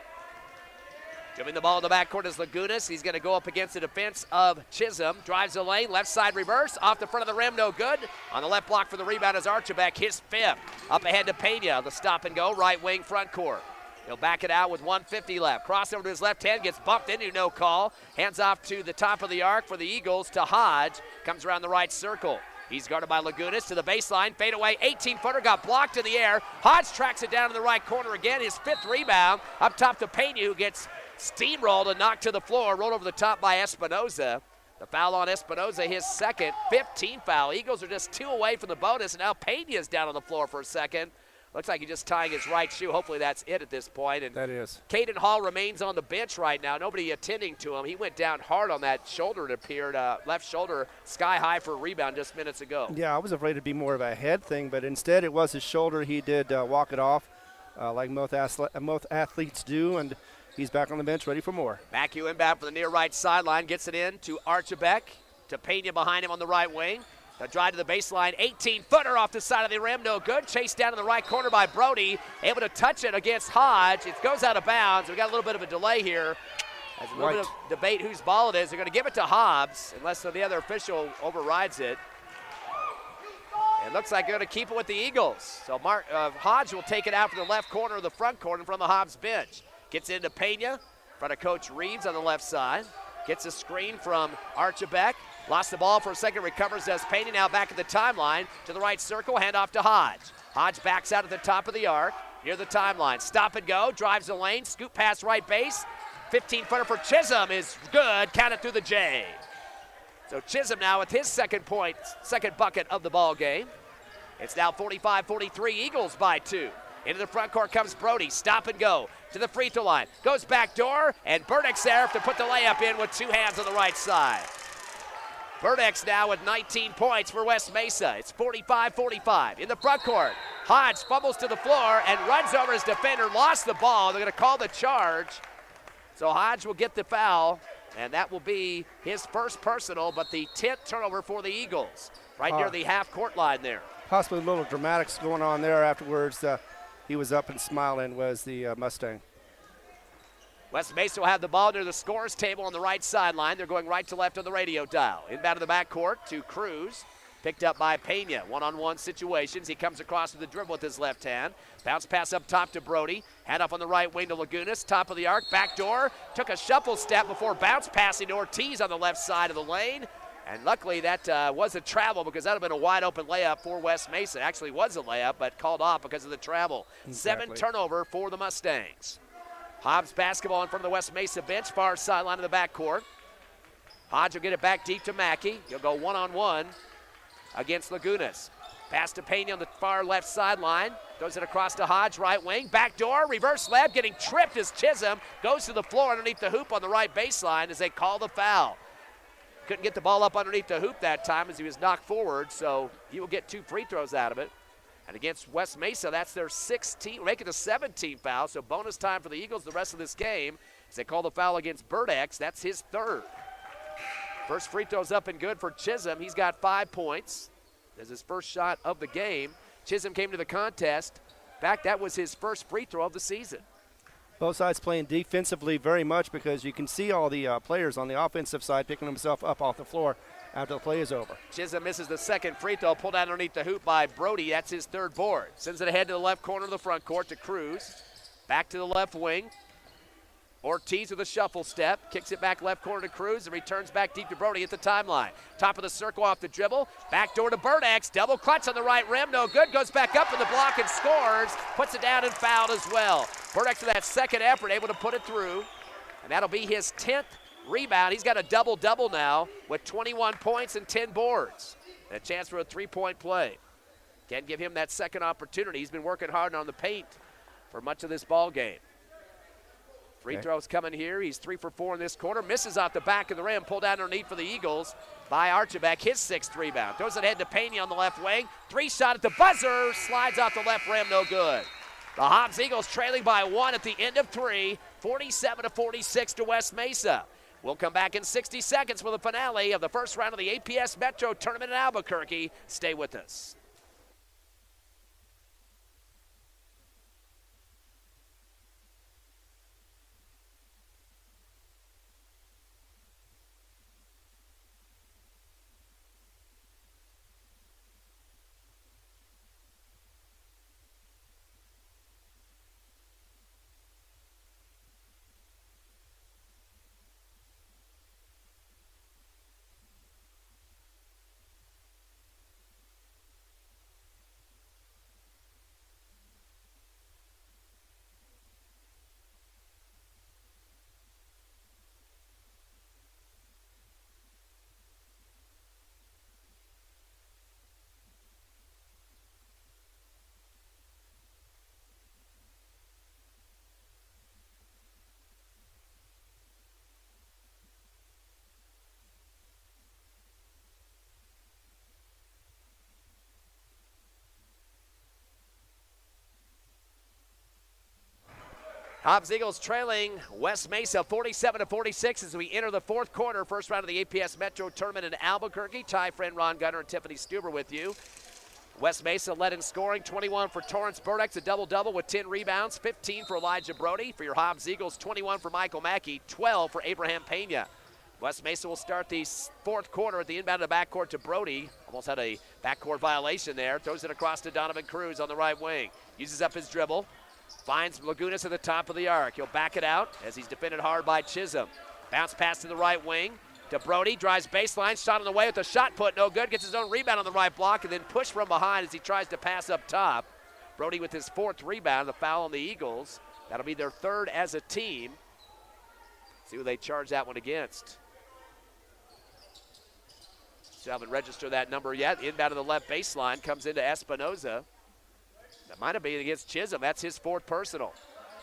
Giving the ball in the backcourt is Lagunas. He's going to go up against the defense of Chisholm. Drives the lane, left side reverse, off the front of the rim, no good. On the left block for the rebound is Archibek, his 5th. Up ahead to Pena, the stop and go, right wing front court. He'll back it out with 1:50 left. Crossover to his left hand, gets bumped into, no call. Hands off to the top of the arc for the Eagles to Hodge. Comes around the right circle. He's guarded by Lagunas to the baseline. Fade away, 18-footer, got blocked in the air. Hodge tracks it down in the right corner again. His 5th rebound. Up top to Pena, who gets steamrolled and knocked to the floor. Rolled over the top by Espinoza. The foul on Espinoza, his 2nd, 15th foul. Eagles are just 2 away from the bonus, and now Pena's down on the floor for a second. Looks like he's just tying his right shoe. Hopefully that's it at this point. And that is. Caden Hall remains on the bench right now. Nobody attending to him. He went down hard on that shoulder, it appeared. Left shoulder sky high for a rebound just minutes ago. Yeah, I was afraid it'd be more of a head thing, but instead it was his shoulder. He did walk it off like most athletes do, and he's back on the bench ready for more. Mackey inbound for the near right sideline. Gets it in to Archibek. To Pena behind him on the right wing. The drive to the baseline, 18-footer off the side of the rim, no good. Chased down in the right corner by Brody. Able to touch it against Hodge. It goes out of bounds. We got a little bit of a delay here. There's a little bit of debate whose ball it is. They're going to give it to Hobbs unless the other official overrides it. It looks like they're going to keep it with the Eagles. So Hodge will take it out from the left corner of the front corner from the Hobbs bench. Gets into Pena, in front of Coach Reeves on the left side. Gets a screen from Archibek. Lost the ball for a second, recovers, does Pena now back at the timeline. To the right circle, handoff to Hodge. Hodge backs out at the top of the arc, near the timeline. Stop and go, drives the lane, scoop past right base. 15-footer for Chisholm is good, counted through the J. So Chisholm now with his second bucket of the ball game. It's now 45-43, Eagles by 2. Into the front court comes Brody, stop and go to the free throw line. Goes back door, and Burdick's there to put the layup in with 2 hands on the right side. Burdick's now with 19 points for West Mesa. It's 45-45 in the front court. Hodge fumbles to the floor and runs over his defender, lost the ball. They're going to call the charge. So Hodge will get the foul, and that will be his first personal, but the 10th turnover for the Eagles, right near the half-court line there. Possibly a little dramatics going on there afterwards. He was up and smiling, was the Mustang. West Mesa will have the ball near the scorer's table on the right sideline. They're going right to left on the radio dial. Inbound to the backcourt to Cruz. Picked up by Pena. One-on-one situations. He comes across with the dribble with his left hand. Bounce pass up top to Brody. Hand off on the right wing to Lagunas. Top of the arc. Back door. Took a shuffle step before bounce passing to Ortiz on the left side of the lane. And luckily that was a travel because that would have been a wide open layup for West Mesa. Actually was a layup, but called off because of the travel. Exactly. 7 turnover for the Mustangs. Hobbs basketball in front of the West Mesa bench, far sideline of the backcourt. Hodge will get it back deep to Mackey. He'll go one-on-one against Lagunas. Pass to Pena on the far left sideline. Throws it across to Hodge, right wing. Back door, reverse lab, getting tripped as Chisholm goes to the floor underneath the hoop on the right baseline as they call the foul. Couldn't get the ball up underneath the hoop that time as he was knocked forward, so he will get 2 free throws out of it. And against West Mesa, that's their 16th, making a 17th foul, so bonus time for the Eagles the rest of this game as they call the foul against Burdex. That's his 3rd. First free throw's up and good for Chisholm. He's got 5 points. That's his first shot of the game. Chisholm came to the contest. In fact, that was his first free throw of the season. Both sides playing defensively very much because you can see all the players on the offensive side picking themselves up off the floor after the play is over. Chisholm misses the second free throw, pulled out underneath the hoop by Brody. That's his 3rd board. Sends it ahead to the left corner of the front court to Cruz. Back to the left wing. Ortiz with a shuffle step, kicks it back left corner to Cruz and returns back deep to Brody at the timeline. Top of the circle off the dribble, back door to Burdex, double clutch on the right rim, no good, goes back up for the block and scores, puts it down and fouled as well. Burdex with that second effort, able to put it through, and that'll be his 10th rebound. He's got a double-double now with 21 points and 10 boards. And a chance for a 3-point play. Can't give him that second opportunity. He's been working hard on the paint for much of this ball game. Free throws coming here. He's 3 for 4 in this quarter. Misses off the back of the rim. Pulled down underneath for the Eagles by Archibek. His 6th rebound. Throws it ahead to Pena on the left wing. 3 shot at the buzzer. Slides off the left rim. No good. The Hobbs Eagles trailing by 1 at the end of 3. 47-46 to West Mesa. We'll come back in 60 seconds for the finale of the first round of the APS Metro Tournament in Albuquerque. Stay with us. Hobbs Eagles trailing West Mesa 47-46 as we enter the fourth quarter. First round of the APS Metro tournament in Albuquerque. Ty, friend Ron Gunner, and Tiffany Stuber with you. West Mesa led in scoring, 21 for Torrance Burdex, a double-double with 10 rebounds, 15 for Elijah Brody. For your Hobbs Eagles, 21 for Michael Mackey, 12 for Abraham Pena. West Mesa will start the fourth quarter at the inbound of the backcourt to Brody. Almost had a backcourt violation there. Throws it across to Donovan Cruz on the right wing. Uses up his dribble. Finds Lagunas at the top of the arc. He'll back it out as he's defended hard by Chisholm. Bounce pass to the right wing to Brody. Drives baseline. Shot on the way with the shot put. No good. Gets his own rebound on the right block and then push from behind as he tries to pass up top. Brody with his fourth rebound. The foul on the Eagles. That'll be their third as a team. See who they charge that one against. Still haven't registered that number yet. Inbound to the left baseline. Comes into Espinoza. That might have been against Chisholm. That's his fourth personal.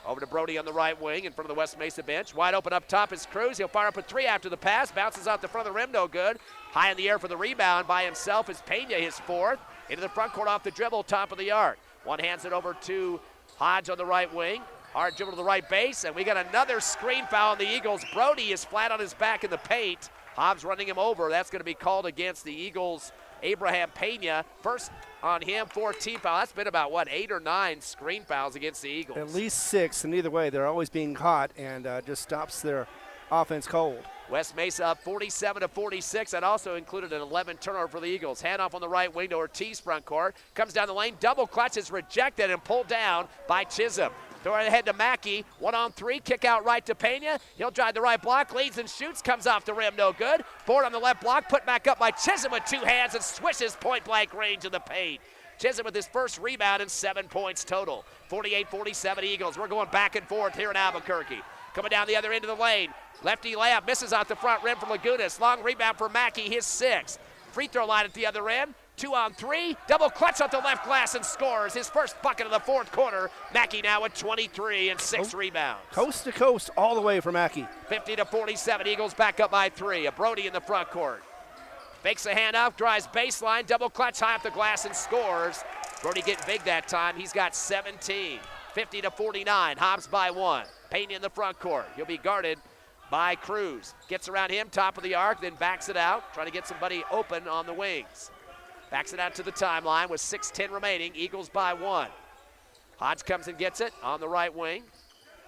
Over to Brody on the right wing in front of the West Mesa bench. Wide open up top is Cruz. He'll fire up a three after the pass. Bounces out the front of the rim, no good. High in the air for the rebound by himself is Pena, his fourth. Into the front court off the dribble, top of the arc. One hands it over to Hodge on the right wing. Hard dribble to the right base, and we got another screen foul on the Eagles. Brody is flat on his back in the paint. Hobbs running him over. That's going to be called against the Eagles' Abraham Pena. First on him, 14 foul. That's been about, 8 or 9 screen fouls against the Eagles. At least 6, and either way, they're always being caught and just stops their offense cold. West Mesa up 47-46. That also included an 11 turnover for the Eagles. Handoff on the right wing to Ortiz front court. Comes down the lane, double clutch is rejected and pulled down by Chisholm. Throw it ahead to Mackey. 1-on-3, kick out right to Pena. He'll drive the right block, leads and shoots, comes off the rim, no good. Board on the left block, put back up by Chisholm with 2 hands and swishes point-blank range of the paint. Chisholm with his first rebound and 7 points total. 48-47 Eagles. We're going back and forth here in Albuquerque. Coming down the other end of the lane. Lefty layup, misses out the front rim for Lagunas. Long rebound for Mackey, his 6th. Free throw line at the other end. 2-on-3, double clutch off the left glass and scores his first bucket of the fourth quarter. Mackey now with 23 and 6 rebounds. Coast to coast all the way for Mackey. 50-47, Eagles back up by 3. A Brody in the front court. Fakes a handoff, drives baseline, double clutch high up the glass and scores. Brody getting big that time. He's got 17. 50-49, Hobbs by 1. Payne in the front court. He'll be guarded by Cruz. Gets around him, top of the arc, then backs it out, trying to get somebody open on the wings. Backs it out to the timeline with 6:10 remaining. Eagles by 1. Hodge comes and gets it on the right wing.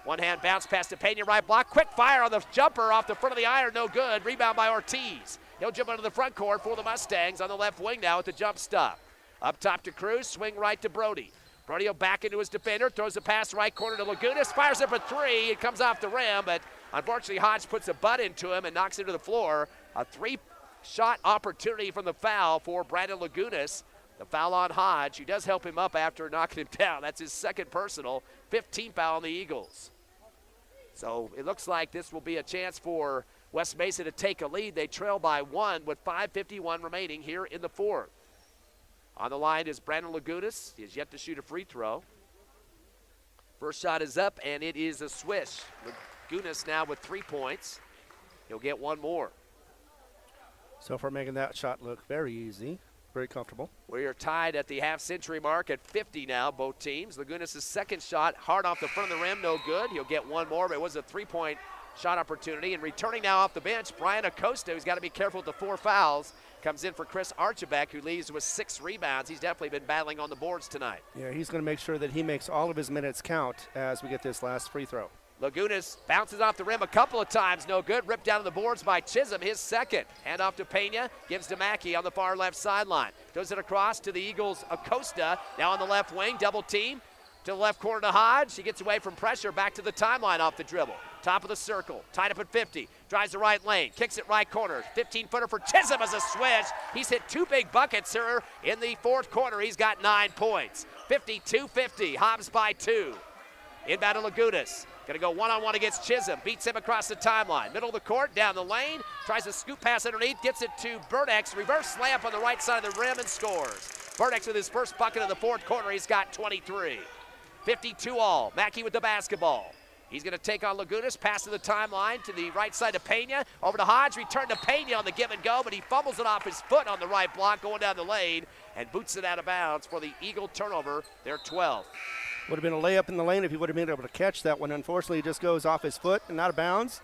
One hand bounce pass to Pena, right block. Quick fire on the jumper off the front of the iron, no good. Rebound by Ortiz. He'll jump into the front court for the Mustangs on the left wing now with the jump stop. Up top to Cruz, swing right to Brody. Brody will back into his defender, throws a pass right corner to Lagunas, fires up a 3. It comes off the rim, but unfortunately Hodge puts a butt into him and knocks him to the floor. A 3-shot opportunity from the foul for Brandon Lagunas. The foul on Hodge, who does help him up after knocking him down. That's his second personal. 15 foul on the Eagles. So it looks like this will be a chance for West Mesa to take a lead. They trail by 1 with 5:51 remaining here in the fourth. On the line is Brandon Lagunas. He has yet to shoot a free throw. First shot is up, and it is a swish. Lagunas now with 3 points. He'll get one more. So far making that shot look very easy, very comfortable. We are tied at the half-century mark at 50 now, both teams. Lagunas' second shot, hard off the front of the rim, no good. He'll get one more, but it was a 3-point shot opportunity. And returning now off the bench, Brian Acosta, who's got to be careful with the 4 fouls, comes in for Chris Archibek, who leaves with 6 rebounds. He's definitely been battling on the boards tonight. Yeah, he's going to make sure that he makes all of his minutes count as we get this last free throw. Lagunas bounces off the rim a couple of times, no good. Ripped down on the boards by Chisholm, his second. Hand off to Pena, gives to Mackey on the far left sideline. Throws it across to the Eagles' Acosta, now on the left wing, double team. To the left corner to Hodge. He gets away from pressure, back to the timeline off the dribble. Top of the circle, tied up at 50. Drives the right lane, kicks it right corner. 15-footer for Chisholm as a swish. He's hit 2 big buckets here in the fourth quarter. He's got 9 points. 52-50, Hobbs by 2. Inbound to Lagunas. Gonna go one-on-one against Chisholm. Beats him across the timeline. Middle of the court, down the lane. Tries a scoop pass underneath, gets it to Burdex. Reverse slam on the right side of the rim and scores. Burdex with his first bucket of the fourth quarter. He's got 23. 52 all. Mackey with the basketball. He's going to take on Lagunas, pass to the timeline to the right side of Pena. Over to Hodge, return to Pena on the give and go, but he fumbles it off his foot on the right block going down the lane and boots it out of bounds for the Eagle turnover. They're 12. Would have been a layup in the lane if he would have been able to catch that one. Unfortunately, it just goes off his foot and out of bounds.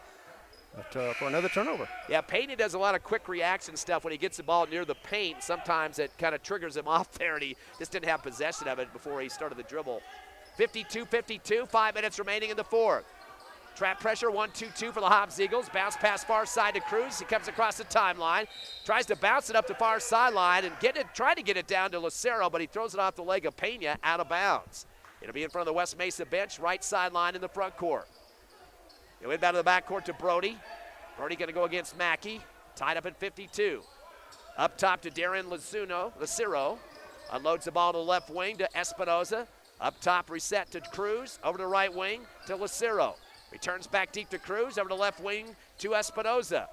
But for another turnover. Yeah, Payne does a lot of quick reaction stuff when he gets the ball near the paint. Sometimes it kind of triggers him off there, and he just didn't have possession of it before he started the dribble. 52-52, 5 minutes remaining in the fourth. Trap pressure, 1-2-2 for the Hobbs Eagles. Bounce pass far side to Cruz. He comes across the timeline, tries to bounce it up the far sideline and try to get it down to Lucero, but he throws it off the leg of Pena out of bounds. It'll be in front of the West Mesa bench, right sideline in the front court. He'll inbound to the backcourt to Brody. Brody going to go against Mackey, tied up at 52. Up top to Darren Lucero. Unloads the ball to the left wing to Espinoza. Up top, reset to Cruz. Over to the right wing to Lucero. Returns back deep to Cruz. Over to the left wing to Espinoza.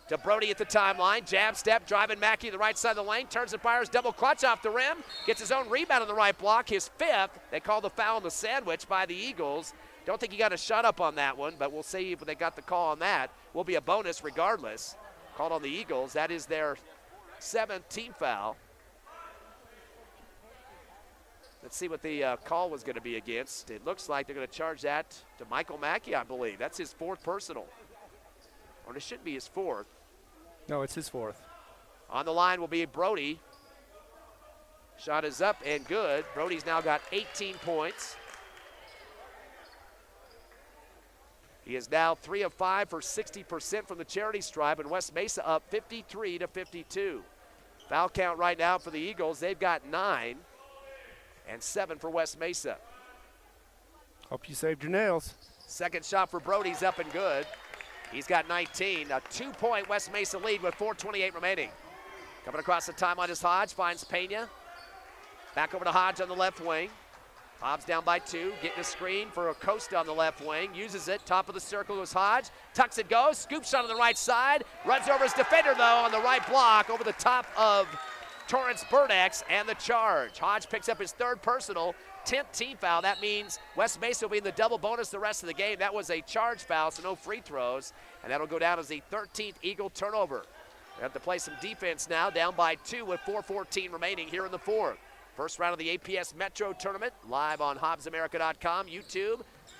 To Brody at the timeline. Jab step, driving Mackey to the right side of the lane. Turns and fires, double clutch off the rim. Gets his own rebound on the right block. His fifth. They call the foul on the sandwich by the Eagles. Don't think he got a shot up on that one, but we'll see if they got the call on that. Will be a bonus regardless. Called on the Eagles. That is their 7th team foul. Let's see what the call was going to be against. It looks like they're going to charge that to Michael Mackey, I believe. That's his 4th personal. Or it should be his 4th. No, it's his 4th. On the line will be Brody. Shot is up and good. Brody's now got 18 points. He is now 3 of 5 for 60% from the charity stripe, and West Mesa up 53-52. Foul count right now for the Eagles. They've got 9 and 7 for West Mesa. Hope you saved your nails. Second shot for Brody's up and good. He's got 19. A 2-point West Mesa lead with 4:28 remaining. Coming across the timeline is Hodge, finds Pena. Back over to Hodge on the left wing. Hobbs down by 2, getting a screen for Acosta on the left wing. Uses it, top of the circle is Hodge. Tucks it, goes, scoop shot on the right side. Runs over his defender, though, on the right block, over the top of Torrance Burdex, and the charge. Hodge picks up his 3rd personal, 10th team foul. That means West Mesa will be in the double bonus the rest of the game. That was a charge foul, so no free throws, and that'll go down as the 13th Eagle turnover. They have to play some defense now, down by 2 with 4:14 remaining here in the fourth. First round of the APS Metro tournament, live on HobbsAmerica.com, YouTube,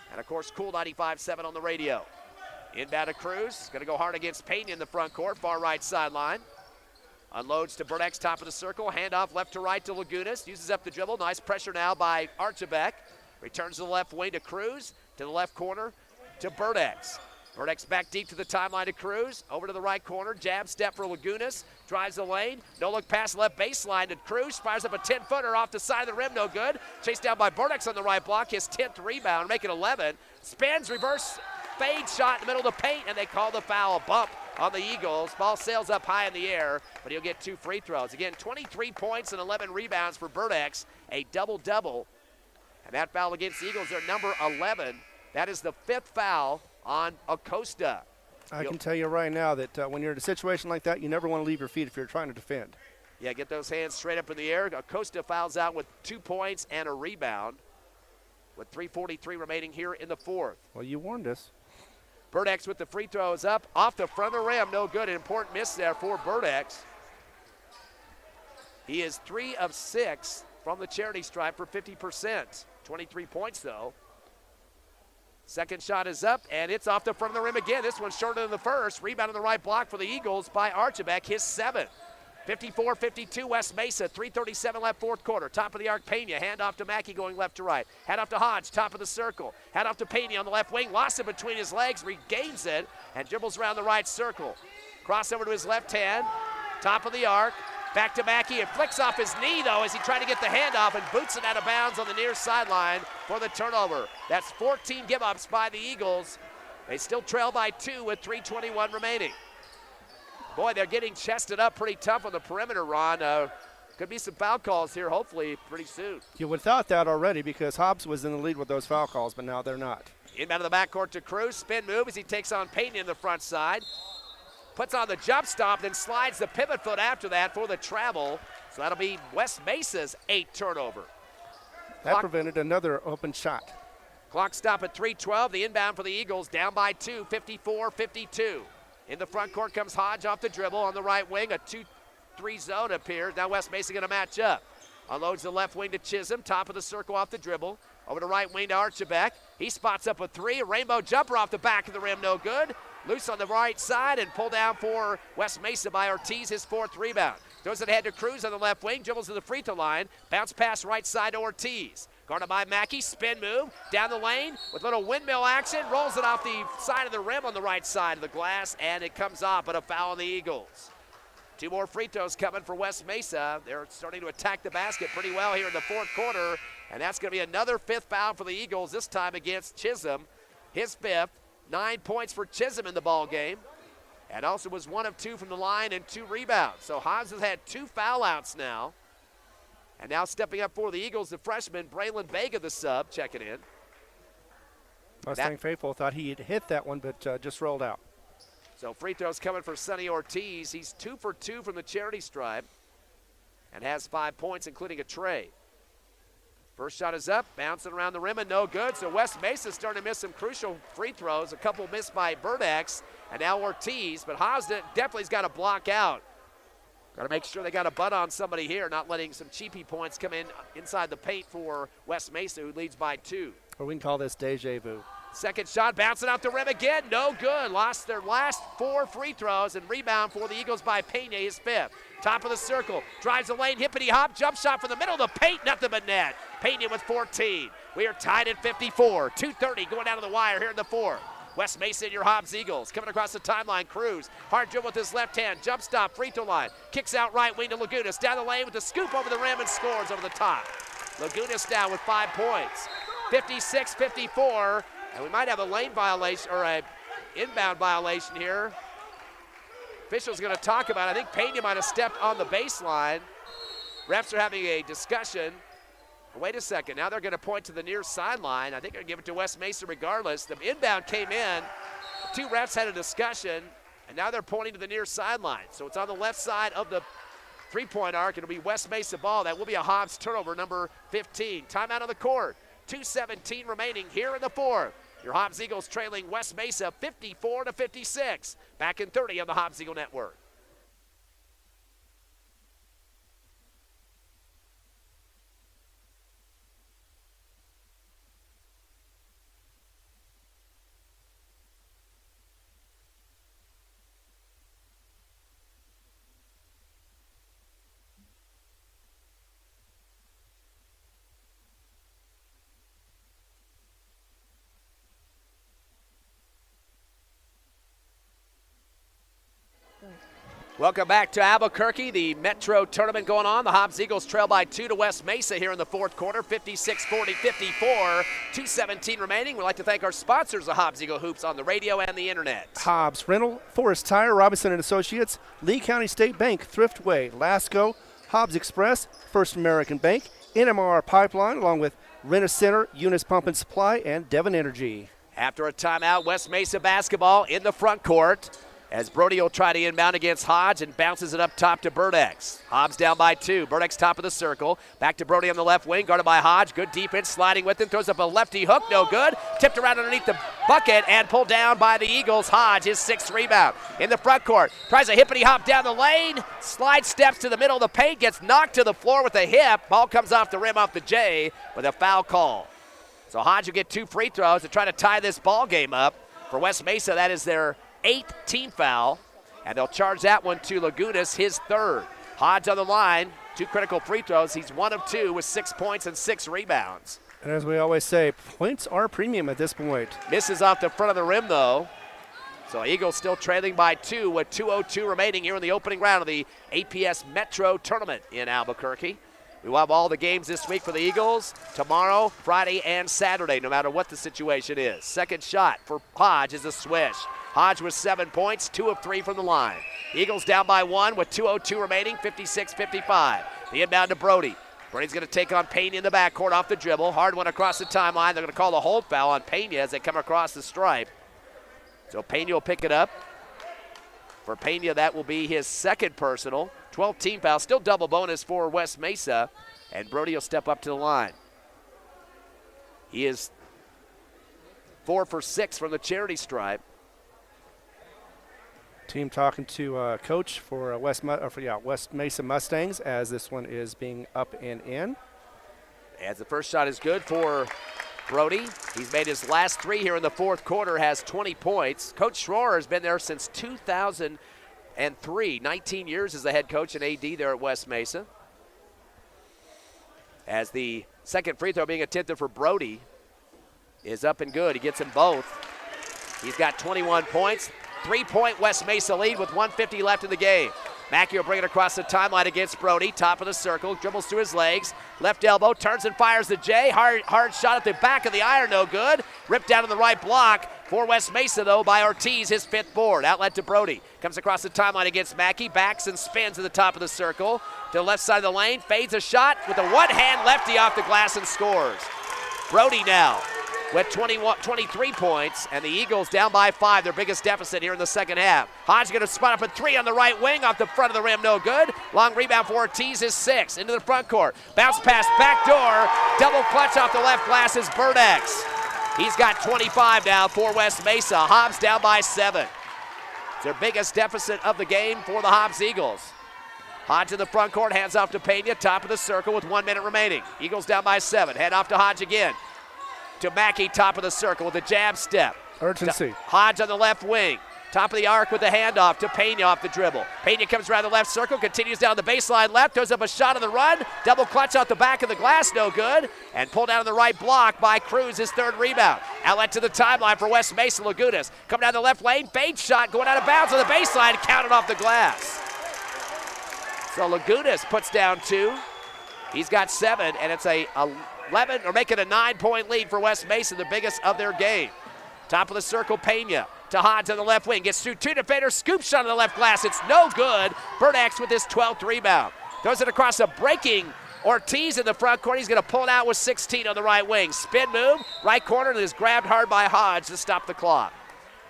and of course, Cool 95.7 on the radio. Inbound to Cruz, going to go hard against Payne in the front court, far right sideline. Unloads to Burdex, top of the circle, handoff left to right to Lagunas, uses up the dribble, nice pressure now by Archibek. Returns to the left wing to Cruz, to the left corner to Burdex. Burdex back deep to the timeline to Cruz, over to the right corner, jab step for Lagunas, drives the lane, no look pass left baseline to Cruz, fires up a 10-footer off the side of the rim, no good. Chased down by Burdex on the right block, his 10th rebound, make it 11. Spins, reverse, fade shot in the middle of the paint, and they call the foul, a bump on the Eagles. Ball sails up high in the air, but he'll get 2 free throws. Again, 23 points and 11 rebounds for Burdex, a double-double. And that foul against the Eagles, their number 11. That is the 5th foul on Acosta. I can tell you right now that when you're in a situation like that, you never want to leave your feet if you're trying to defend. Yeah, get those hands straight up in the air. Acosta fouls out with 2 points and a rebound with 3:43 remaining here in the fourth. Well, you warned us. Burdex with the free throws up. Off the front of the rim, no good. An important miss there for Burdex. He is 3 of 6 from the charity stripe for 50%. 23 points, though. Second shot is up, and it's off the front of the rim again. This one's shorter than the first. Rebound on the right block for the Eagles by Archibek, his 7th. 54-52 West Mesa, 3:37 left fourth quarter. Top of the arc, Pena, hand off to Mackey going left to right. Hand off to Hodge, top of the circle. Hand off to Pena on the left wing, lost it between his legs, regains it, and dribbles around the right circle. Crossover to his left hand, top of the arc. Back to Mackey, it flicks off his knee, though, as he tried to get the handoff and boots it out of bounds on the near sideline for the turnover. That's 14 give-ups by the Eagles. They still trail by 2 with 3:21 remaining. Boy, they're getting chested up pretty tough on the perimeter, Ron. Could be some foul calls here, hopefully, pretty soon. You would have thought that already because Hobbs was in the lead with those foul calls, but now they're not. Inbound of the backcourt to Cruz. Spin move as he takes on Payton in the front side. Puts on the jump stop, then slides the pivot foot after that for the travel. So that'll be West Mesa's 8th turnover. That prevented another open shot. Clock stop at 3:12. The inbound for the Eagles down by 2, 54-52. In the front court comes Hodge off the dribble on the right wing. A 2-3 zone appears. Now West Mesa going to match up. Unloads the left wing to Chisholm. Top of the circle off the dribble. Over to right wing to Archibek. He spots up a three. A rainbow jumper off the back of the rim, no good. Loose on the right side and pulled down for West Mesa by Ortiz, his fourth rebound. Throws it ahead to Cruz on the left wing, dribbles to the free throw line. Bounce pass right side to Ortiz. Guarded by Mackey, spin move, down the lane with little windmill action. Rolls it off the side of the rim on the right side of the glass, and it comes off, but a foul on the Eagles. 2 more free throws coming for West Mesa. They're starting to attack the basket pretty well here in the fourth quarter, and that's going to be another 5th foul for the Eagles, this time against Chisholm. His 5th, 9 points for Chisholm in the ball game, and also was 1 of 2 from the line and 2 rebounds. So Hobbs has had 2 foul outs now. And now stepping up for the Eagles, the freshman, Braylon Vega, the sub, checking in. Mustang Faithful thought he had hit that one, but just rolled out. So free throws coming for Sonny Ortiz. He's 2 for 2 from the charity stripe and has 5 points, including a tray. First shot is up, bouncing around the rim and no good. So West Mesa starting to miss some crucial free throws. A couple missed by Burdex and now Ortiz, but Hobbs definitely's got to block out. Got to make sure they got a butt on somebody here, not letting some cheapy points come in inside the paint for West Mesa, who leads by 2. Or we can call this deja vu. Second shot, bouncing out the rim again, no good. Lost their last 4 free throws and rebound for the Eagles by Pena, his 5th. Top of the circle, drives the lane, hippity hop, jump shot from the middle of the paint, nothing but net. Pena with 14. We are tied at 54. 2:30 going down to the wire here in the 4th. West Mesa and your Hobbs Eagles coming across the timeline. Cruz, hard dribble with his left hand, jump stop, free throw line, kicks out right wing to Lagunas, down the lane with the scoop over the rim and scores over the top. Lagunas down with 5 points. 56-54, and we might have a lane violation or a inbound violation here. Official's going to talk about it. I think Pena might have stepped on the baseline. Refs are having a discussion. Wait a second, now they're going to point to the near sideline. I think they're going to give it to West Mesa regardless. The inbound came in, 2 refs had a discussion, and now they're pointing to the near sideline. So it's on the left side of the three-point arc. It'll be West Mesa ball. That will be a Hobbs turnover, number 15. Timeout on the court, 2:17 remaining here in the 4th. Your Hobbs Eagles trailing West Mesa 54-56. Back in 30 on the Hobbs Eagle Network. Welcome back to Albuquerque, the Metro tournament going on. The Hobbs Eagles trail by 2 to West Mesa here in the 4th quarter, 56-40-54, 2:17 remaining. We'd like to thank our sponsors of Hobbs Eagle Hoops on the radio and the internet. Hobbs Rental, Forest Tire, Robinson & Associates, Lee County State Bank, Thriftway, Lasco, Hobbs Express, First American Bank, NMR Pipeline, along with Rent-A-Center, Eunice Pump and Supply, and Devon Energy. After a timeout, West Mesa basketball in the front court, as Brody will try to inbound against Hodge and bounces it up top to Burdex. Hobbs down by 2. Burdex top of the circle. Back to Brody on the left wing, guarded by Hodge. Good defense, sliding with him. Throws up a lefty hook, no good. Tipped around underneath the bucket and pulled down by the Eagles. Hodge, his 6th rebound. In the front court, tries a hippity hop down the lane. Slide steps to the middle of the paint, gets knocked to the floor with a hip. Ball comes off the rim off the J with a foul call. So Hodge will get 2 free throws to try to tie this ball game up. For West Mesa, that is their 8th team foul, and they'll charge that one to Lagunas, his 3rd. Hodge on the line, 2 critical free throws. He's 1 of 2 with 6 points and 6 rebounds. And as we always say, points are premium at this point. Misses off the front of the rim, though. So Eagles still trailing by 2 with 2:02 remaining here in the opening round of the APS Metro tournament in Albuquerque. We will have all the games this week for the Eagles, tomorrow, Friday, and Saturday, no matter what the situation is. Second shot for Hodge is a swish. Hodge with 7 points, 2 of 3 from the line. Eagles down by 1 with 2:02 remaining, 56-55. The inbound to Brody. Brody's going to take on Pena in the backcourt off the dribble. Hard one across the timeline. They're going to call the hold foul on Pena as they come across the stripe. So Pena will pick it up. For Pena, that will be his 2nd personal. 12 team foul, still double bonus for West Mesa. And Brody will step up to the line. He is 4 for 6 from the charity stripe. Team talking to coach for West Mesa Mustangs as this one is being up and in. As the first shot is good for Brody, he's made his last 3 here in the fourth quarter, has 20 points. Coach Schroer has been there since 2003, 19 years as the head coach and AD there at West Mesa. As the second free throw being attempted for Brody is up and good. He gets them both. He's got 21 points. 3-point West Mesa lead with 1:50 left in the game. Mackey will bring it across the timeline against Brody. Top of the circle, dribbles through his legs. Left elbow, turns and fires the J. Hard shot at the back of the iron, no good. Ripped down on the right block for West Mesa, though, by Ortiz, his 5th board. Outlet to Brody. Comes across the timeline against Mackey. Backs and spins to the top of the circle. To the left side of the lane. Fades a shot with a one-hand lefty off the glass and scores. Brody now with 23 points, and the Eagles down by 5, their biggest deficit here in the second half. Hodge going to spot up a 3 on the right wing, off the front of the rim, no good. Long rebound for Ortiz is 6, into the front court. Bounce pass, back door, double clutch off the left glass is Burdex. He's got 25 now for West Mesa. Hobbs down by 7. It's their biggest deficit of the game for the Hobbs Eagles. Hodge in the front court, hands off to Pena, top of the circle with 1 minute remaining. Eagles down by 7, hand off to Hodge again. To Mackey, top of the circle with a jab step. Urgency. Hodge on the left wing. Top of the arc with the handoff to Pena off the dribble. Pena comes around the left circle, continues down the baseline left, goes up a shot on the run. Double clutch out the back of the glass, no good. And pulled down on the right block by Cruz, his 3rd rebound. Outlet to the timeline for West Mesa. Lagunas come down the left lane, fade shot going out of bounds on the baseline, counted off the glass. So Lagunas puts down 2. He's got 7, and it's a 11, or make it a 9-point lead for West Mesa, the biggest of their game. Top of the circle, Pena to Hodge on the left wing. Gets through 2 defenders, scoop shot on the left glass. It's no good. Burdax with his 12th rebound. Throws it across a breaking Ortiz in the front court. He's going to pull it out with 16 on the right wing. Spin move, right corner, and is grabbed hard by Hodge to stop the clock.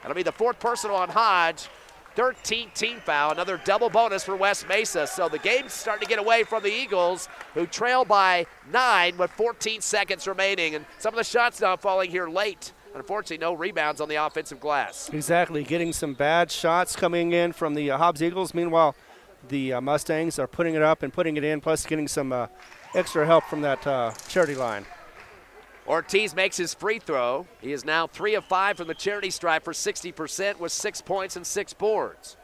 That'll be the 4th personal on Hodge. 13th team foul, another double bonus for West Mesa. So the game's starting to get away from the Eagles, who trail by 9 with 14 seconds remaining. And some of the shots now falling here late. Unfortunately, no rebounds on the offensive glass. Exactly, getting some bad shots coming in from the Hobbs Eagles. Meanwhile, the Mustangs are putting it up and putting it in, plus getting some extra help from that charity line. Ortiz makes his free throw. He is now 3 of 5 from the charity stripe for 60% with 6 points and 6 boards.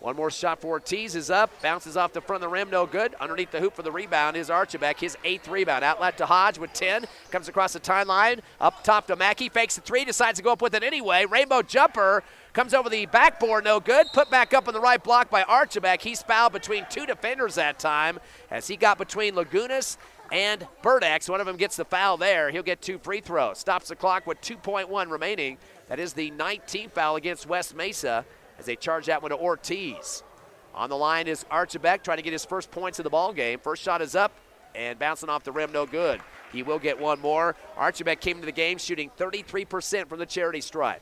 One more shot for Ortiz is up, bounces off the front of the rim, no good. Underneath the hoop for the rebound is Archibek, his 8th rebound. Outlet to Hodge with 10, comes across the timeline, up top to Mackey, fakes the 3, decides to go up with it anyway. Rainbow jumper, comes over the backboard, no good. Put back up on the right block by Archibek. He's fouled between 2 defenders that time as he got between Lagunas and Burdax. One of them gets the foul there. He'll get 2 free throws. Stops the clock with 2.1 remaining. That is the 19th foul against West Mesa as they charge that one to Ortiz. On the line is Archibek trying to get his first points of the ball game. First shot is up and bouncing off the rim, no good. He will get one more. Archibek came to the game shooting 33% from the charity stripe.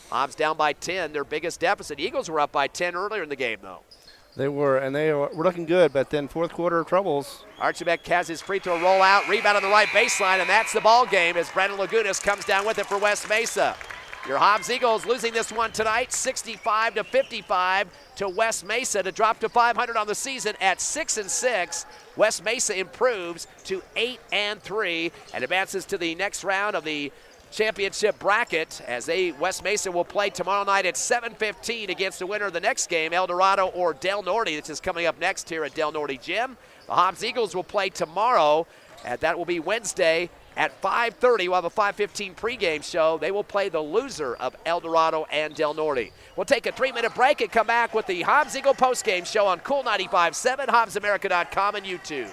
Hobbs down by 10, their biggest deficit. Eagles were up by 10 earlier in the game, though. They were, and they were looking good, but then fourth quarter troubles. Archibek has his free throw roll out, rebound on the right baseline, and that's the ball game as Brandon Lagunas comes down with it for West Mesa. Your Hobbs Eagles losing this one tonight, 65-55 to West Mesa to drop to 500 on the season at 6-6. West Mesa improves to 8-3 and advances to the next round of the championship bracket as West Mesa will play tomorrow night at 7:15 against the winner of the next game, El Dorado or Del Norte. This is coming up next here at Del Norte Gym. The Hobbs Eagles will play tomorrow, and that will be Wednesday at 5:30. We'll have a 5:15 pregame show. They will play the loser of El Dorado and Del Norte. We'll take a 3-minute break and come back with the Hobbs Eagle postgame show on Cool 95.7, HobbsAmerica.com, and YouTube.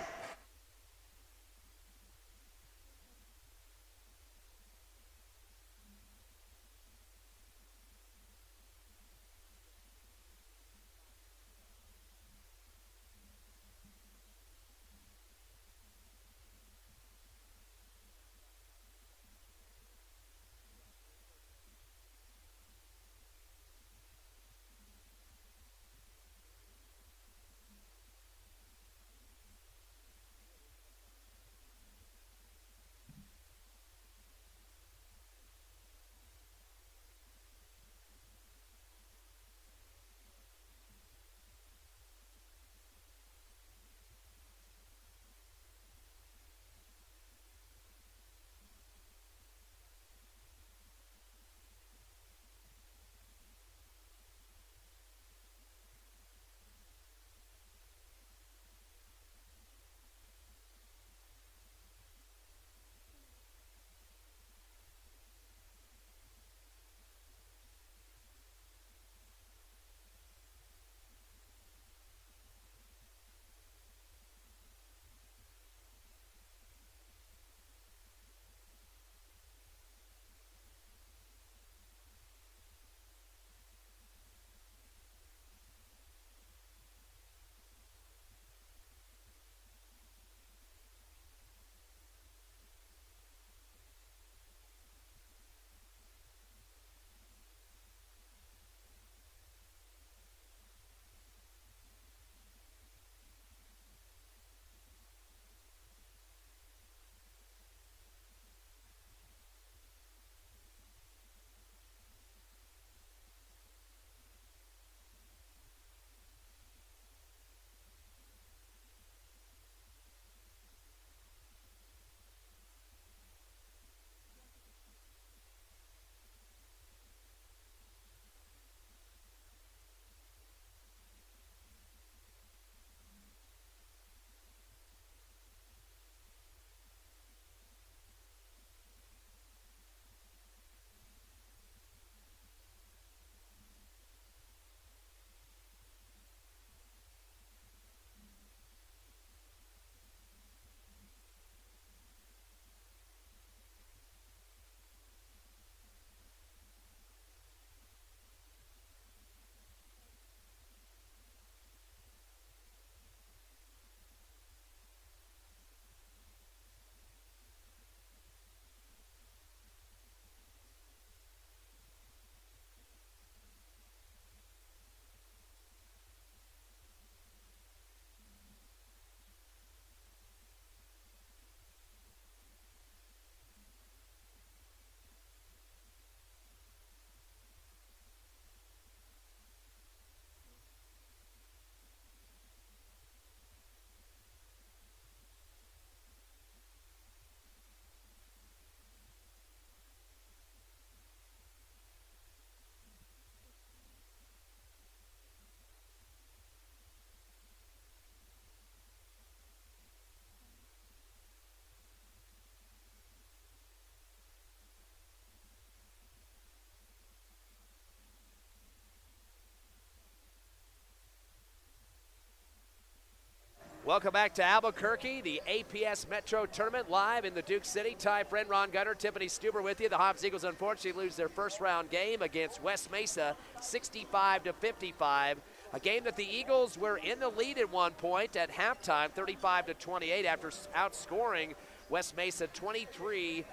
Welcome back to Albuquerque, the APS Metro Tournament, live in the Duke City. Ty Friend, Ron Gunner, Tiffany Stuber with you. The Hobbs Eagles unfortunately lose their first round game against West Mesa, 65-55. A game that the Eagles were in the lead at one point at halftime, 35-28, after outscoring West Mesa 23-15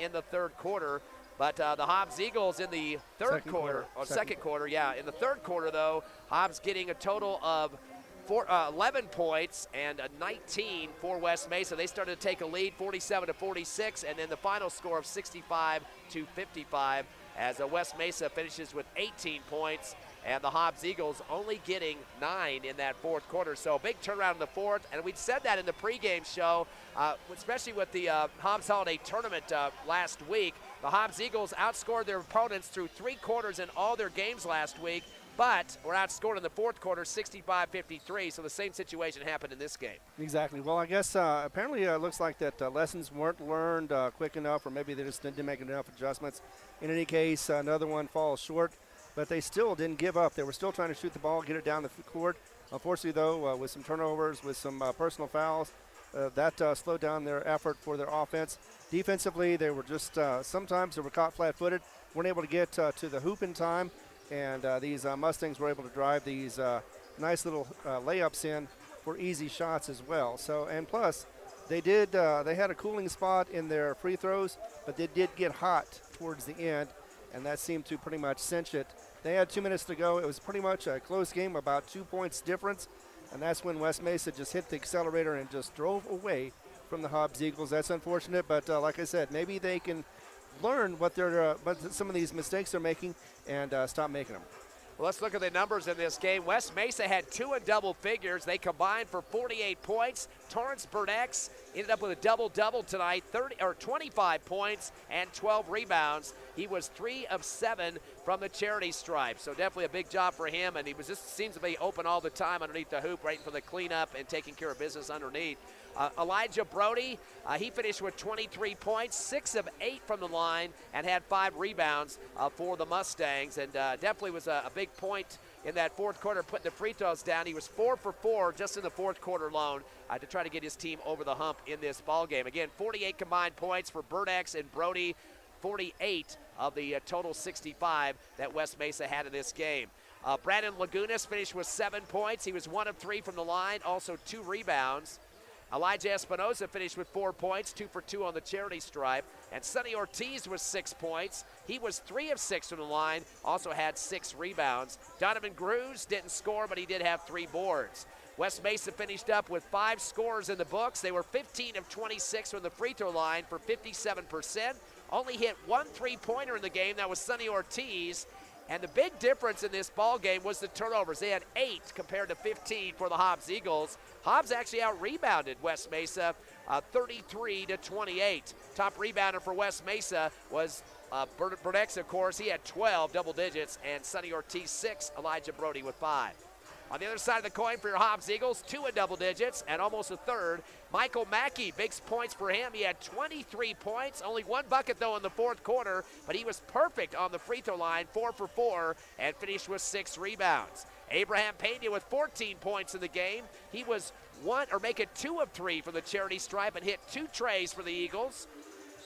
in the third quarter. But the Hobbs Eagles in the second quarter, in the third quarter though, Hobbs getting a total of 11 points and 19 for West Mesa. They started to take a lead, 47-46, and then the final score of 65-55 as West Mesa finishes with 18 points, and the Hobbs Eagles only getting 9 in that fourth quarter. So a big turnaround in the fourth, and we'd said that in the pregame show, especially with the Hobbs Holiday Tournament last week. The Hobbs Eagles outscored their opponents through 3 quarters in all their games last week, but were outscored in the fourth quarter 65-53, so the same situation happened in this game. Exactly. Well, I guess apparently it looks like that lessons weren't learned quick enough, or maybe they just didn't make enough adjustments. In any case, another one falls short, but they still didn't give up. They were still trying to shoot the ball, get it down the court. Unfortunately, though, with some turnovers, with some personal fouls, that slowed down their effort for their offense. Defensively, they were just sometimes they were caught flat-footed, weren't able to get to the hoop in time. And these Mustangs were able to drive these nice little layups in for easy shots as well. So, and plus, they had a cooling spot in their free throws, but they did get hot towards the end, and that seemed to pretty much cinch it. They had 2 minutes to go. It was pretty much a close game, about 2 points difference, and that's when West Mesa just hit the accelerator and just drove away from the Hobbs Eagles. That's unfortunate, but like I said, maybe they can learn what some of these mistakes they're making and stop making them. Well, let's look at the numbers in this game. West Mesa had 2 in double figures. They combined for 48 points. Torrance Burdex ended up with a double-double tonight, 25 points and 12 rebounds. He was 3 of 7 from the charity stripe, so definitely a big job for him, and he was just seems to be open all the time underneath the hoop, waiting for the cleanup and taking care of business underneath. Elijah Brody, he finished with 23 points, 6 of 8 from the line, and had 5 rebounds for the Mustangs, and definitely was a big point in that fourth quarter, putting the free throws down. He was 4 for 4 just in the fourth quarter alone to try to get his team over the hump in this ball game. Again, 48 combined points for Burdex and Brody, 48 of the total 65 that West Mesa had in this game. Brandon Lagunas finished with 7 points. He was 1 of 3 from the line, also 2 rebounds. Elijah Espinoza finished with 4 points, 2 for 2 on the charity stripe. And Sonny Ortiz was 6 points. He was 3 of 6 from the line, also had 6 rebounds. Donovan Gruz didn't score, but he did have 3 boards. West Mesa finished up with 5 scores in the books. They were 15 of 26 from the free throw line for 57%. Only hit 1 3-pointer in the game. That was Sonny Ortiz. And the big difference in this ball game was the turnovers. They had 8 compared to 15 for the Hobbs Eagles. Hobbs actually out-rebounded West Mesa 33-28. Top rebounder for West Mesa was Burdex, of course. He had 12 double digits, and Sonny Ortiz 6, Elijah Brody with 5. On the other side of the coin for your Hobbs Eagles, 2 in double digits and almost a third. Michael Mackey, big points for him. He had 23 points, only 1 bucket though in the fourth quarter, but he was perfect on the free throw line, 4 for 4, and finished with 6 rebounds. Abraham Pena with 14 points in the game. He was 2 of 3 from the charity stripe and hit 2 trays for the Eagles.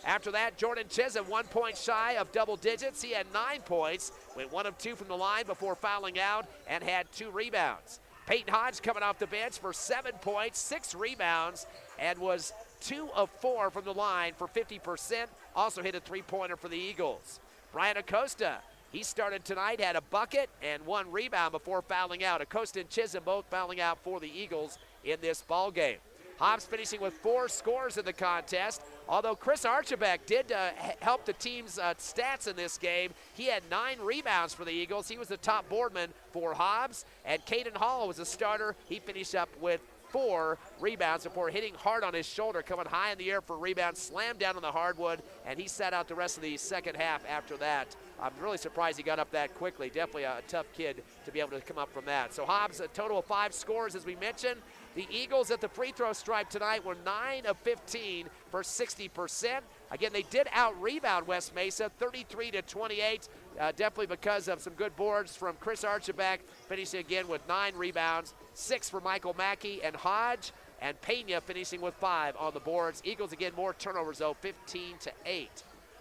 After that, Jordan Chisholm 1 point shy of double digits. He had 9 points, went 1 of 2 from the line before fouling out and had 2 rebounds. Peyton Hodge coming off the bench for 7 points, 6 rebounds, and was 2 of 4 from the line for 50%. Also hit a 3-pointer for the Eagles. Brian Acosta, he started tonight, had a bucket and 1 rebound before fouling out. Acosta and Chisholm both fouling out for the Eagles in this ball game. Hobbs finishing with 4 scores in the contest. Although Chris Archibek did help the team's stats in this game, he had 9 rebounds for the Eagles. He was the top boardman for Hobbs. And Caden Hall was a starter. He finished up with 4 rebounds before hitting hard on his shoulder, coming high in the air for a rebound, slammed down on the hardwood, and he sat out the rest of the second half after that. I'm really surprised he got up that quickly. Definitely a tough kid to be able to come up from that. So Hobbs, a total of 5 scores, as we mentioned. The Eagles at the free throw stripe tonight were 9 of 15 for 60%. Again, they did out-rebound West Mesa, 33-28, definitely because of some good boards from Chris Archibald, finishing again with 9 rebounds, 6 for Michael Mackey and Hodge, and Pena finishing with 5 on the boards. Eagles, again, more turnovers, though, 15-8.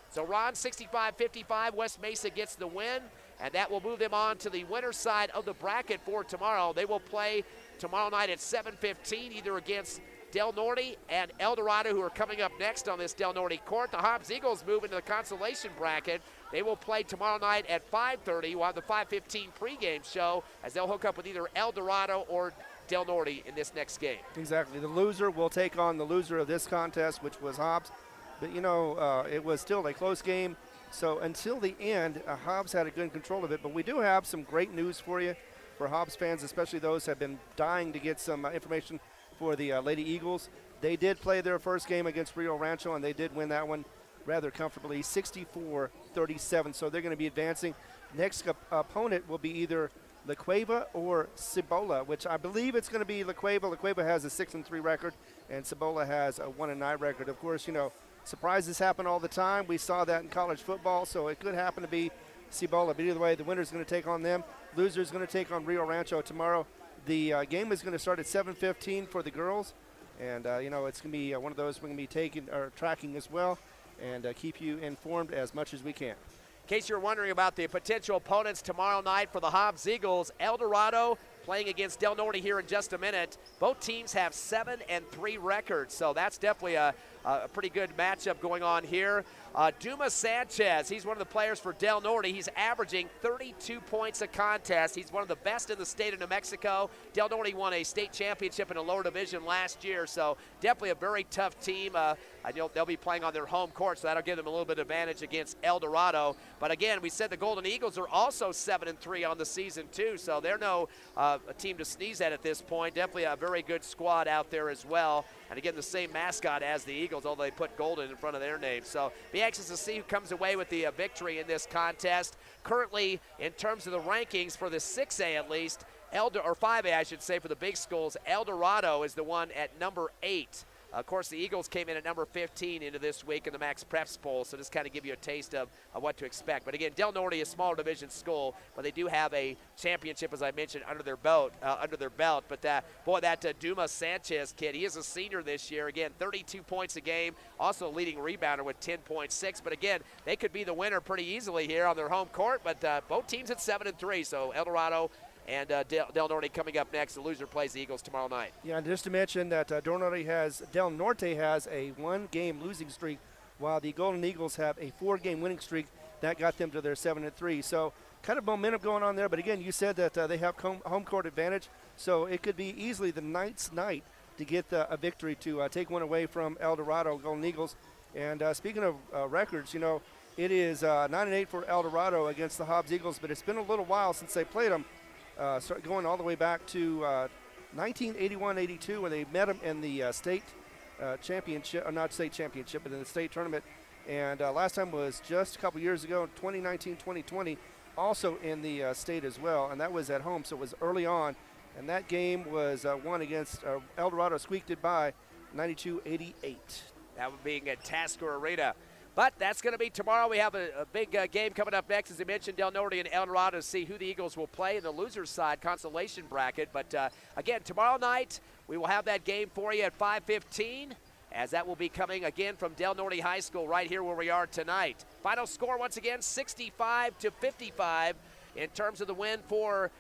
So Ron, 65-55, West Mesa gets the win, and that will move them on to the winner's side of the bracket for tomorrow. They will play tomorrow night at 7:15, either against Del Norte and El Dorado, who are coming up next on this Del Norte court. The Hobbs Eagles move into the consolation bracket. They will play tomorrow night at 5:30. We'll have the 5:15 pregame show as they'll hook up with either El Dorado or Del Norte in this next game. Exactly. The loser will take on the loser of this contest, which was Hobbs. But, you know, it was still a close game. So until the end, Hobbs had a good control of it. But we do have some great news for you, for Hobbs fans, especially those who have been dying to get some information for the Lady Eagles. They did play their first game against Rio Rancho, and they did win that one rather comfortably, 64-37. So they're going to be advancing. Next opponent will be either La Cueva or Cibola, which I believe it's going to be La Cueva. La Cueva has a 6-3 record, and Cibola has a 1-9 record. Of course, you know, surprises happen all the time. We saw that in college football, so it could happen to be Cibola. But either way, the winner's going to take on them. Loser's going to take on Rio Rancho tomorrow. The game is going to start at 7:15 for the girls, and you know, it's going to be one of those we're going to be tracking as well, and keep you informed as much as we can. In case you're wondering about the potential opponents tomorrow night for the Hobbs Eagles, El Dorado playing against Del Norte here in just a minute. Both teams have 7-3 records, so that's definitely a pretty good matchup going on here. Dumas Sanchez, he's one of the players for Del Norte. He's averaging 32 points a contest. He's one of the best in the state of New Mexico. Del Norte won a state championship in a lower division last year, so definitely a very tough team. I know they'll be playing on their home court, so that'll give them a little bit of advantage against El Dorado. But again, we said the Golden Eagles are also 7-3 on the season too, so they're no a team to sneeze at this point. Definitely a very good squad out there as well. And again, the same mascot as the Eagles, although they put Golden in front of their name. So be anxious to see who comes away with the victory in this contest. Currently, in terms of the rankings for the 6A at least, or 5A I should say, for the big schools, El Dorado is the one at number 8. Of course, the Eagles came in at number 15 into this week in the Max Preps poll, so just kind of give you a taste of what to expect. But again, Del Norte is a smaller division school, but they do have a championship, as I mentioned, under their belt. But that Dumas Sanchez kid, he is a senior this year. Again, 32 points a game, also a leading rebounder with 10.6. But again, they could be the winner pretty easily here on their home court. But both teams at 7-3, so El Dorado and Del Norte coming up next. The loser plays the Eagles tomorrow night. Yeah, and just to mention that Del Norte has a 1-game losing streak, while the Golden Eagles have a 4-game winning streak. That got them to their 7-3. So kind of momentum going on there. But again, you said that they have home court advantage, so it could be easily the Knights' night to get a victory to take one away from El Dorado Golden Eagles. And speaking of records, you know, it is 9-8 for El Dorado against the Hobbs Eagles, but it's been a little while since they played them. Going all the way back to 1981-82 when they met them in the state championship, or not state championship, but in the state tournament. And last time was just a couple years ago, 2019-2020, also in the state as well, and that was at home, so it was early on. And that game was won against El Dorado, squeaked it by 92-88. That would be at Tasker Arena. But that's going to be tomorrow. We have a big game coming up next, as I mentioned, Del Norte and El Dorado, to see who the Eagles will play in the loser's side consolation bracket. But again, tomorrow night we will have that game for you at 5:15, as that will be coming again from Del Norte High School right here where we are tonight. Final score once again, 65-55 in terms of the win for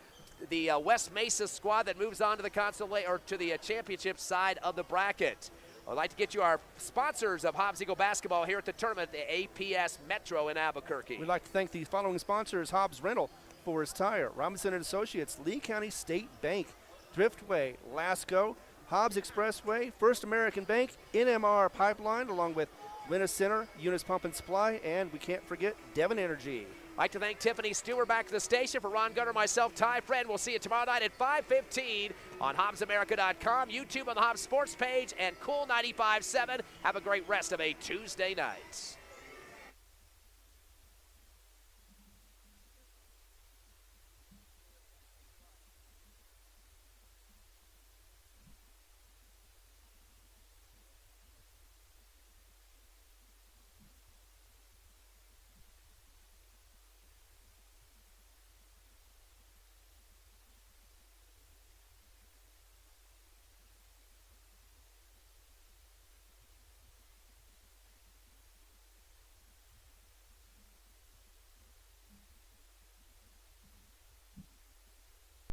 the West Mesa squad that moves on to the championship side of the bracket. I'd like to get you our sponsors of Hobbs Eagle basketball here at the tournament, the APS Metro in Albuquerque. We'd like to thank the following sponsors: Hobbs Rental, Forest Tire, Robinson & Associates, Lee County State Bank, Thriftway, Lasco, Hobbs Expressway, First American Bank, NMR Pipeline, along with Linus Center, Eunice Pump and Supply, and we can't forget Devon Energy. I'd like to thank Tiffany Stewart back to the station. For Ron Gunner, myself, Ty Friend. We'll see you tomorrow night at 5:15 on HobbsAmerica.com, YouTube on the Hobbs Sports page, and Cool 95.7. Have a great rest of a Tuesday night.